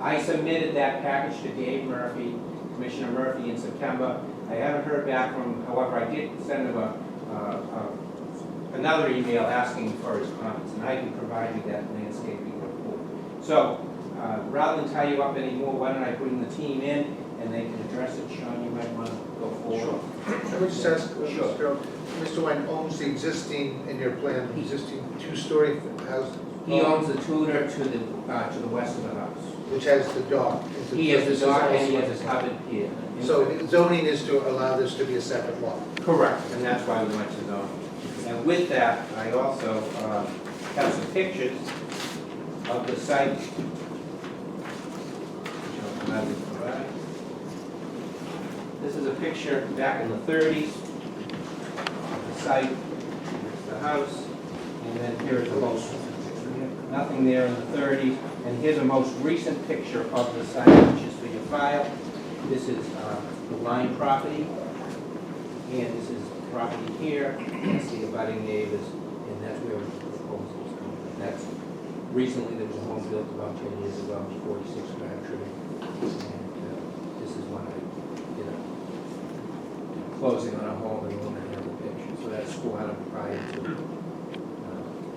I submitted that package to Dave Murphy, Commissioner Murphy, in September. I haven't heard back from him. However, I did send him another email asking for his comments, and I can provide you that landscaping report. So, rather than tie you up anymore, why don't I bring the team in and they can address it. Sean, you might want to go forward. Sure. Let me just ask, Mr. Wine owns the existing, in your plan, the existing 2-story house? He owns the tutor to the west of the house. Which has the dock. He has the dock and he has his covered pier. So zoning is to allow this to be a separate lot? Correct, and that's why we went to zoning. And with that, I also have some pictures of the site. This is a picture back in the 30s of the site. Here's the house, and then here's the most, nothing there in the 30s. And here's a most recent picture of the site, which is for your file. This is the line property, and this is the property here. That's the abutting neighbors, and that's where the proposal is coming from. That's recently there was a home built about 10 years ago, 46 Crabtree, and this is when I did a closing on a home and when I had the picture. So that's squatted prior to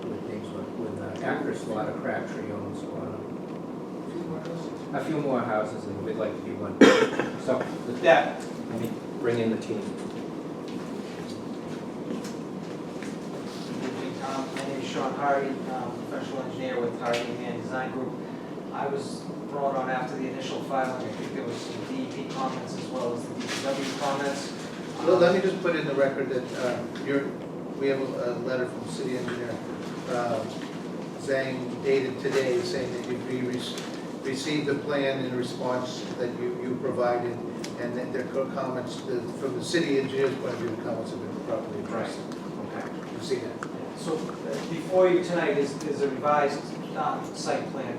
when things went when Acres lot of Crabtree owns on a few more houses, and we'd like to be one. So with that, let me bring in the team. My name is Sean Hardy, professional engineer with Hardy and Design Group. I was brought on after the initial filing. I think there was some DEP comments as well as the DPW comments. Well, let me just put in the record that we have a letter from the city engineer saying, dated today, saying that you've received the plan in response that you provided, and that their comments, from the city engineer's point of view, the comments have been properly addressed. Okay. You see that? So before you tonight is a revised site plan.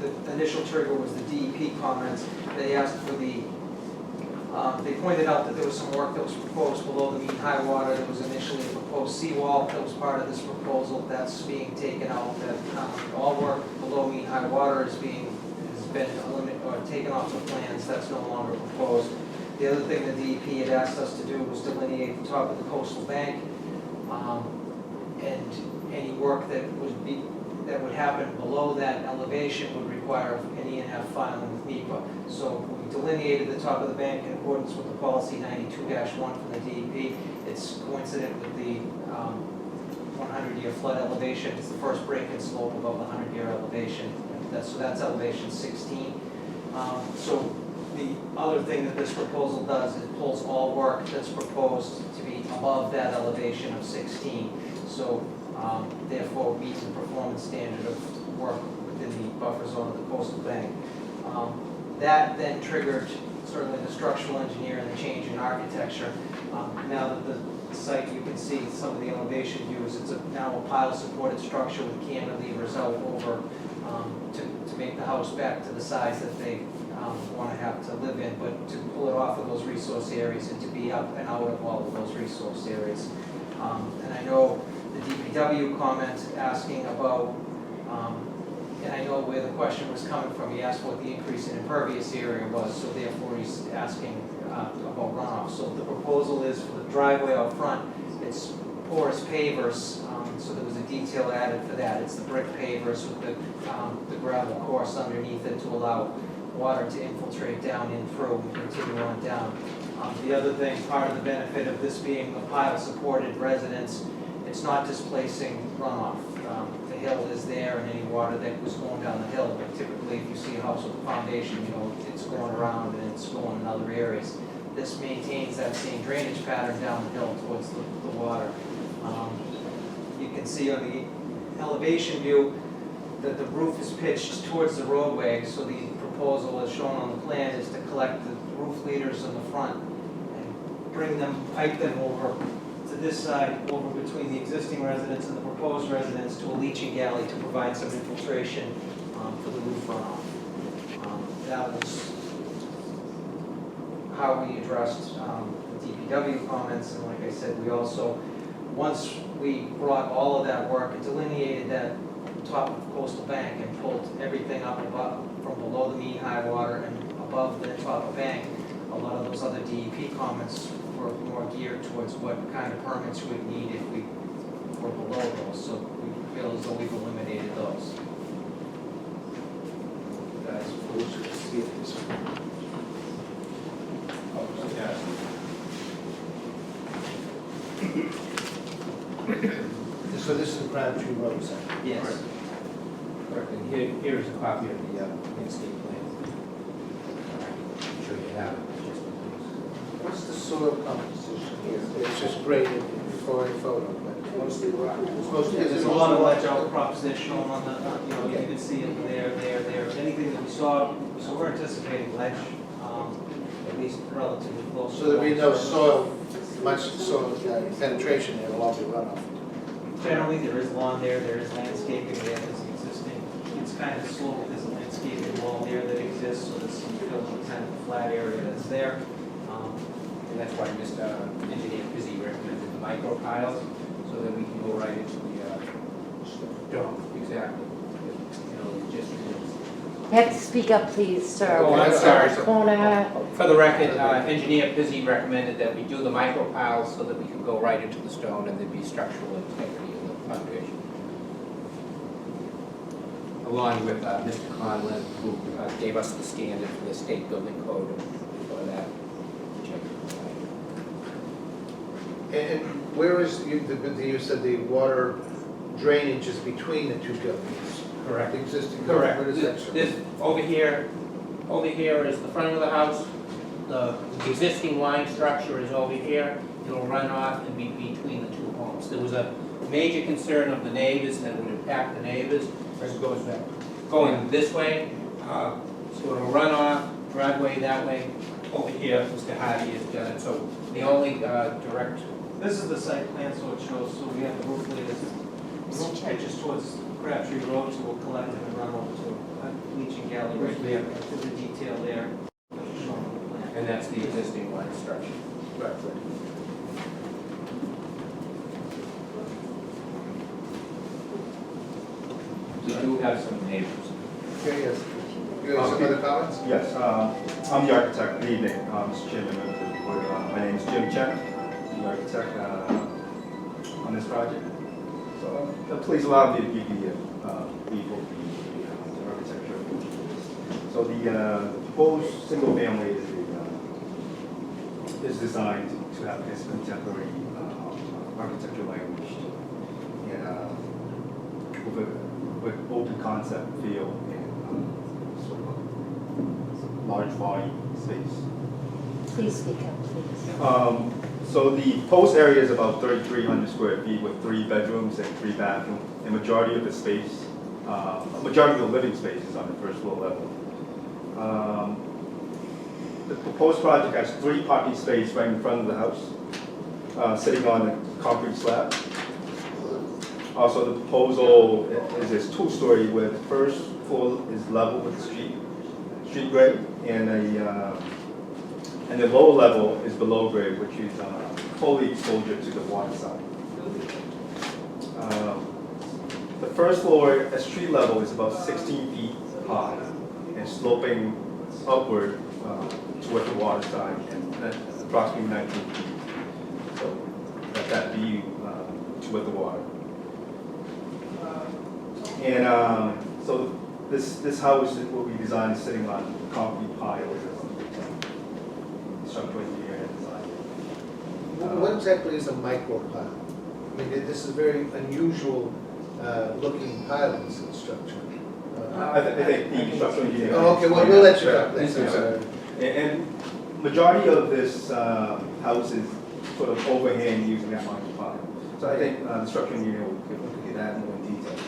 The initial trigger was the DEP comments. They asked for they pointed out that there was some work that was proposed below the mean high water. There was initially a proposed seawall that was part of this proposal. That's being taken out. That all work below mean high water has been eliminated or taken off the plans. That's no longer proposed. The other thing the DEP had asked us to do was delineate the top of the coastal bank, and any work that would happen below that elevation would require an E&F filing with NEPA. So we delineated the top of the bank in accordance with the policy 92-1 from the DEP. It's coincident with the 100-year flood elevation. It's the first break-in slope above the 100-year elevation. So that's elevation 16. So the other thing that this proposal does is it pulls all work that's proposed to be above that elevation of 16. So therefore meets the performance standard of work within the buffer zone of the coastal bank. That then triggered certainly the structural engineer and the change in architecture. Now that the site, you can see some of the elevation views. It's now a pile supported structure with cantilevers out over to make the house back to the size that they want to have to live in, but to pull it off of those resource areas and to be up and out of all of those resource areas. And I know the DPW comment asking about And I know where the question was coming from. He asked what the increase in impervious area was, so therefore he's asking about runoff. So the proposal is for the driveway out front, it's porous pavers, so there was a detail added for that. It's the brick pavers with the gravel course underneath it to allow water to infiltrate down in through and continue on down. The other thing, part of the benefit of this being a pile-supported residence, it's not displacing runoff. The hill is there and any water that was going down the hill, but typically if you see a house with a foundation, you know, it's going around and it's going in other areas. This maintains that same drainage pattern down the hill towards the water. You can see on the elevation view that the roof is pitched towards the roadway, so the proposal as shown on the plan is to collect the roof leaders in the front and bring them, pipe them over to this side, over between the existing residence and the proposed residence to a leaching galley to provide some infiltration for the roof runoff. That was how we addressed the DPW comments, and like I said, we also, once we brought all of that work and delineated that top of the coastal bank and pulled everything up above, from below the mean high water and above the top of bank, a lot of those other DEP comments were more geared towards what kind of permits we'd need if we were below those, so we feel as though we've eliminated those. Guys, we'll see if this So this is the Crabtree Road side? Yes. Correct, and here is a copy of the landscape plan. I'm sure you have it. What's the soil composition here? It's just graded before any photo, but it's mostly rock. It's mostly. There's a lot of ledge outcrops additional on the, you know, you can see it there, anything that we saw, so we're anticipating ledge, at least relatively close. So there'll be no soil, much soil penetration there, along the runoff. Generally, there is lawn there, there is landscaping there, there's existing, it's kind of sloped, there's a landscaping wall there that exists, so there's some kind of flat area that's there. And that's why Mr. Engineer Quincy recommended the micro piles, so that we can go right into the dome. Exactly. You know, just. You have to speak up, please, sir. Oh, I'm sorry. Corner. For the record, Engineer Quincy recommended that we do the micro piles so that we could go right into the stone and there'd be structural integrity in the foundation. Along with Mr. Conlon, who gave us the standard for the state building code for that. And where is, you said the water drainage is between the two buildings? Correct. The existing, Correct. where does that show? This, over here is the front of the house. The existing line structure is over here. It'll run off and be between the two homes. There was a major concern of the neighbors that it would impact the neighbors as it goes back, going this way. So it'll run off, driveway that way. Over here, Mr. Hardy has done it. So the only direct. This is the site plan, so it shows, so we have the roof leaders, roof pitches towards Crabtree Road, so we'll collect them and run over to a leaching galley right there, to the detail there. Shown on the plan. And that's the existing line structure. Right. We do have some neighbors. Okay, yes. You have some other comments? Yes, I'm the architect. Good evening, Mr. Chairman, members of the board. My name is Jim Chen, the architect on this project. So please allow me to give you a brief overview of the architecture. So the proposed single family is designed to have this contemporary architectural language and with open concept feel and sort of a large volume space. Please speak up, please. So the post area is about 3,300 square feet with 3 bedrooms and 3 bathrooms. The majority of the space, majority of the living space is on the first floor level. The proposed project has 3 parking spaces right in front of the house, sitting on a concrete slab. Also, the proposal is this 2-story where the first floor is level with the street grade, and the lower level is below grade, which is fully exposure to the water side. The first floor at street level is about 16 feet high and sloping upward toward the water side and approximately 19 feet. So that view toward the water. And so this house will be designed sitting on concrete piles. Structural engineer had designed it. What exactly is a micropile? I mean, this is very unusual looking pile in this structure. I think the structural engineer. Oh, okay, well, we'll let you talk. And majority of this house is sort of overhang using that micropile. So I think the structural engineer will get that more in detail.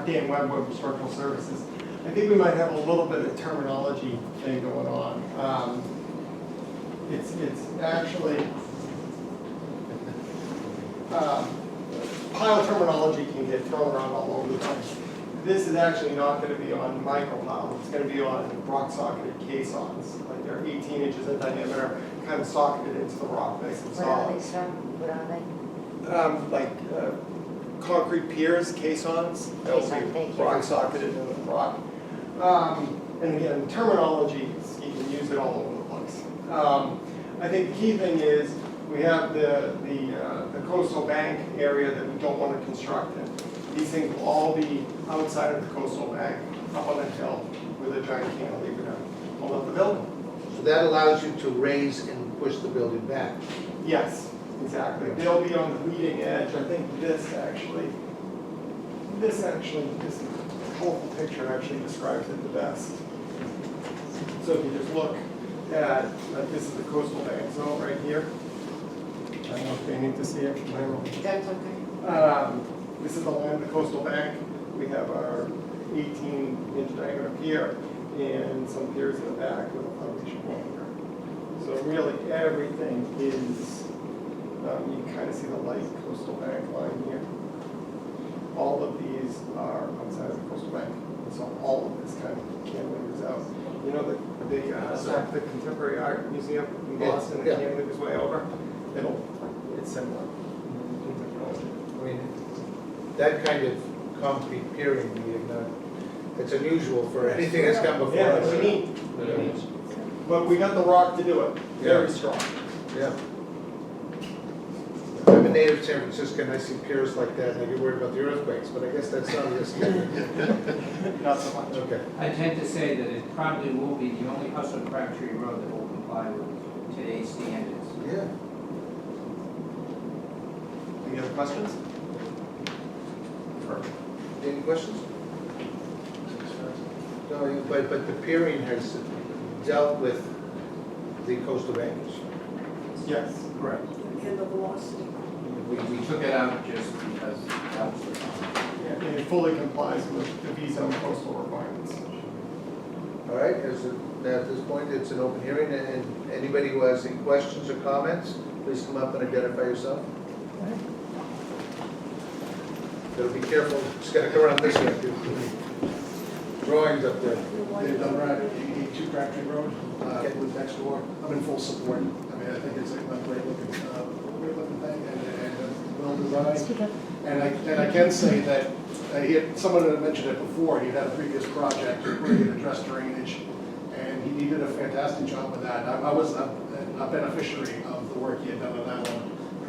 Dan Webb, Structural Services. I think we might have a little bit of terminology thing going on. It's actually, pile terminology can get thrown around all over the place. This is actually not going to be on micropile. It's going to be on rock-socketed caissons. Like they're 18 inches in diameter, kind of socketed into the rock, nice and What are solid. they, sir? What are they? Concrete piers, caissons, they'll Caisson, thank be you. rock-socketed into the rock. And again, terminology, you can use it all over the place. I think the key thing is we have the coastal bank area that we don't want to construct in. These things will all be outside of the coastal bank, up on a hill with a giant cantilever to hold up the building. So that allows you to raise and push the building back. Yes, exactly. They'll be on the leading edge. I think this colorful picture actually describes it the best. So if you just look at, this is the coastal bank zone right here. I don't know if they need to see it from my That's okay. This is the line of the coastal bank. We have our 18-inch diameter pier and some piers in the back with a foundation wall here. So really everything is, you can kind of see the light coastal bank line here. All of these are outside of the coastal bank. So all of this kind of cantilevers out. You know the Contemporary Art Museum in Boston, the cantilever's way over? It's similar. I mean, that kind of concrete piering, it's unusual for anything that's come before Yeah, us. it's neat. But we got the rock to do it, very strong. Yeah. I'm a native of San Francisco and I see piers like that and I get worried about the earthquakes, but I guess that's not this. Not so much. Okay. I tend to say that it probably will be the only house on Crabtree Road that will comply with today's standards. Yeah. Any other questions? Any questions? No, but the piering has dealt with the coastal banks. Yes. Correct. And the velocity. We took it out just because that was the problem. And it fully complies with the visa and coastal requirements. All right, at this point, it's an open hearing, and anybody who has any questions or comments, please come up and identify yourself. Gotta be careful, just gotta come around this way. Drawings up there. Dave Dunbar, 82 Crabtree Road, live next door. I'm in full support. I mean, I think it's a great looking thing and well designed. And I can say that someone had mentioned it before. He had a previous project where he had addressed drainage, and he did a fantastic job with that. I was a beneficiary of the work he had done on that one,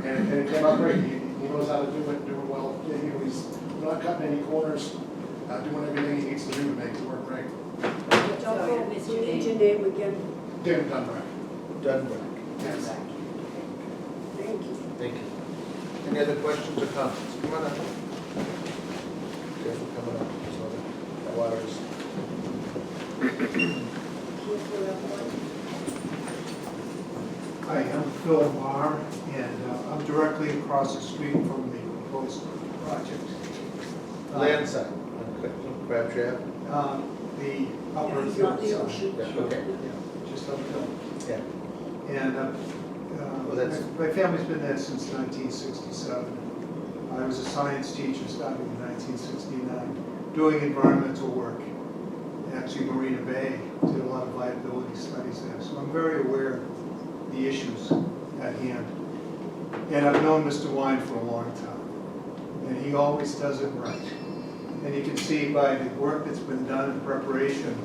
and it came out great. He knows how to do it well. You know, he's not cutting any corners, doing everything he needs to do to make it work right. You need your name again. David Dunbar. Dunbar. Yes. Thank you. Thank you. Any other questions or comments? Come on up. Careful coming up, so the water is. Hi, I'm Phil Marr, and I'm directly across the street from the proposed project. Land side, on Crabtree Ave? The upper Yeah, not the side. ocean. Yeah, okay. Yeah, just uphill. Yeah. And Well, that's- my family's been there since 1967. I was a science teacher starting in 1969, doing environmental work. Actually, Marina Bay, did a lot of viability studies there. So I'm very aware of the issues at hand. And I've known Mr. Wine for a long time, and he always does it right. And you can see by the work that's been done in preparation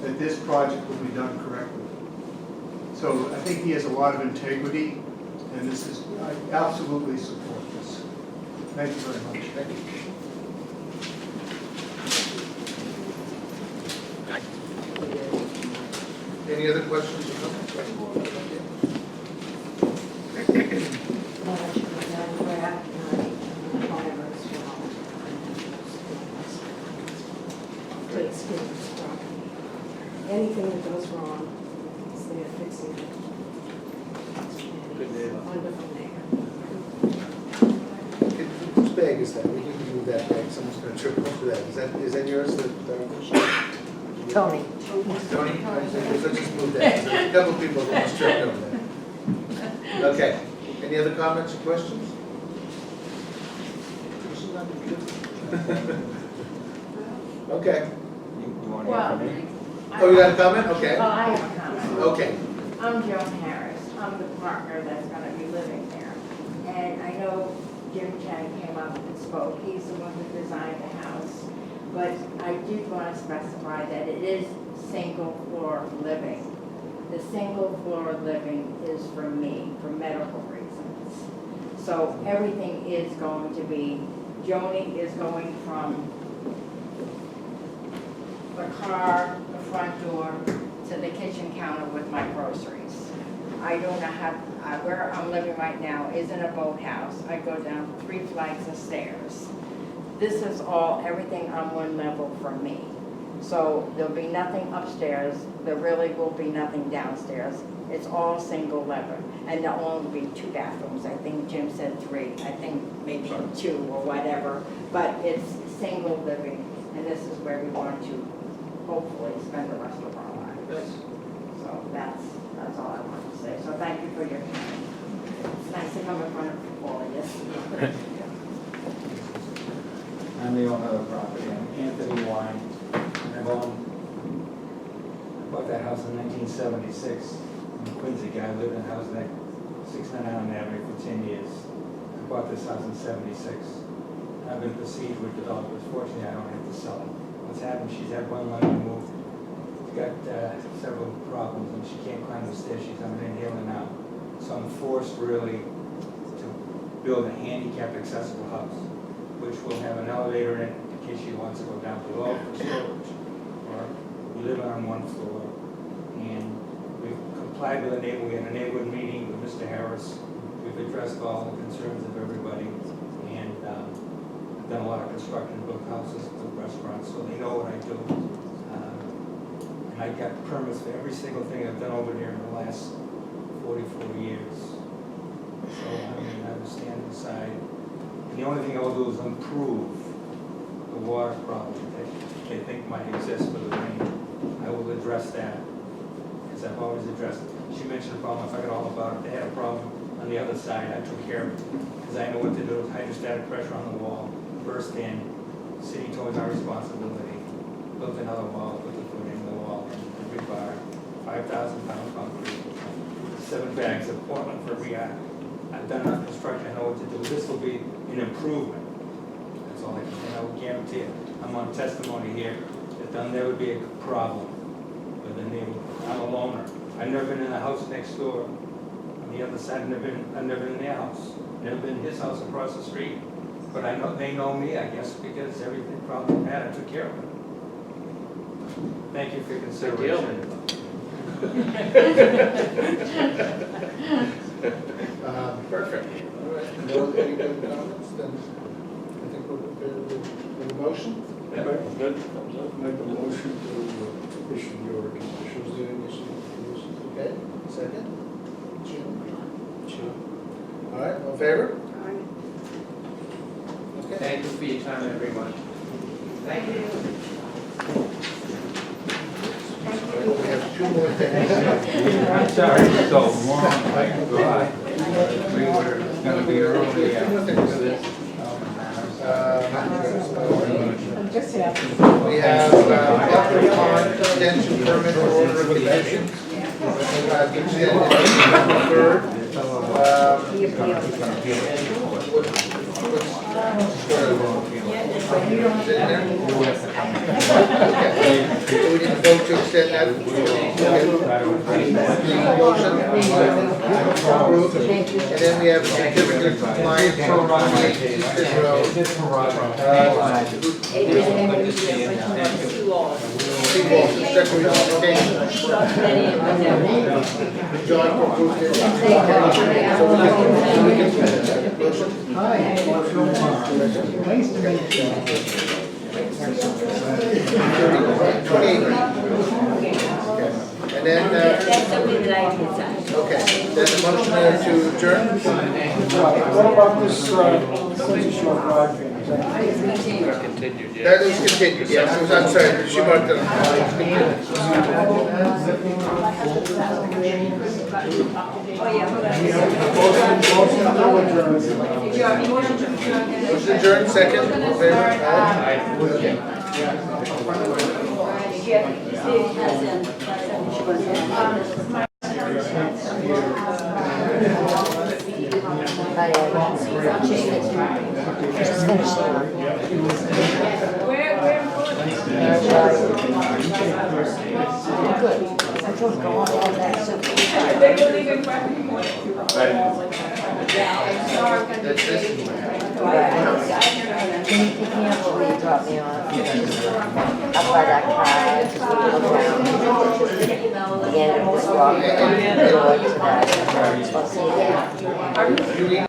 that this project will be done correctly. So I think he has a lot of integrity, and this is, I absolutely support this. Thank you very much. Thank you. Any other questions or comments? Anything that goes wrong, it's there fixing it. Good neighbor. Wonderful neighbor. Whose bag is that? We need to move that bag. Someone's gonna trip over that. Is that yours? Tony. Tony? Let's just move that. There's a couple people that almost tripped over that. Okay. Any other comments or questions? Okay. Well, Oh, you got a comment? Okay. Well, I have a comment. Okay. I'm Joan Harris. I'm the partner that's going to be living there. And I know Jim Chang came up and spoke. He's the one who designed the house. But I did want to specify that it is single floor living. The single floor living is for me, for medical reasons. So everything is going to be, Joni is going from the car, the front door, to the kitchen counter with my groceries. I don't know how, where I'm living right now isn't a boathouse. I go down 3 flights of stairs. This is all, everything on one level for me. So there'll be nothing upstairs. There really will be nothing downstairs. It's all single level. And there'll only be 2 bathrooms. I think Jim said 3. I think maybe 2 or whatever. But it's single living. And this is where we want to hopefully spend the rest of our lives. So that's all I want to say. So thank you for your time. It's nice to come in front of all of you. I'm the owner of the property. I'm Anthony Wine. And I bought that house in 1976. I'm a Quincy guy. I lived in a house at 699 Avenue for 10 years. I bought this house in 76. I've been besieged with developers. Fortunately, I don't have to sell it. What's happened, she's had one leg removed. She's got several problems and she can't climb the stairs. She's on an inhaler now. So I'm forced really to build a handicapped accessible house, which will have an elevator in case she wants to go down below for storage. Or we live on 1 floor. And we've complied with a neighbor. We had a neighborhood meeting with Mr. Harris. We've addressed all the concerns of everybody. And I've done a lot of construction, built houses, built restaurants, so they know what I do. And I got permits for every single thing I've done over there in the last 44 years. So I mean, I understand the side. And the only thing I will do is improve the water problem that they think might exist for the rain. I will address that, because I've always addressed it. She mentioned a problem, I forgot all about it. They had a problem on the other side, I took care of it, because I know what to do. Hydrostatic pressure on the wall, burst in, city told me my responsibility, built another wall, put the foot in the wall, and rebar, 5,000-pound concrete, 7 bags of Portland for rehab. I've done enough construction, I know what to do. This will be an improvement. That's all I can say. I will guarantee it. I'm on testimony here that there'll never be a problem with the neighborhood. I'm a loner. I've never been in the house next door. On the other side, I've never been in their house. Never been in his house across the street. But I know they know me, I guess, because everything problem I had, I took care of it. Thank you for your consideration. Perfect. All right. No, any other comments? Then I think we're prepared with a motion. Good. Make a motion to issue your conditions. Okay, second? Jim? All right, all in favor? Okay. Thank you for your time, everyone. Thank you. We have 2 more things. I'm sorry it's so long, my God. We were gonna be early after this. We have Butler Pond extension permit for order of conditions. Extended November 3rd. add, motion, approved, and then we have certificate of compliance for Ron Eastern Road. Seawall, second application. John approved it. So we can, motion. Hi. Nice to meet you. 28. And then, That's something that I can sign. okay, then the motion to adjourn? What about this, Quincy Shore Drive thing? Is that- Continued, yeah. That is continued, yes, I'm sorry, she marked it on. Oh, yeah, hold on. Motion adjourned, second, in favor? That's this. Can you pick me up or will you drop me off? Up by that car, just look around. Again, just walk towards that. I'll see you there.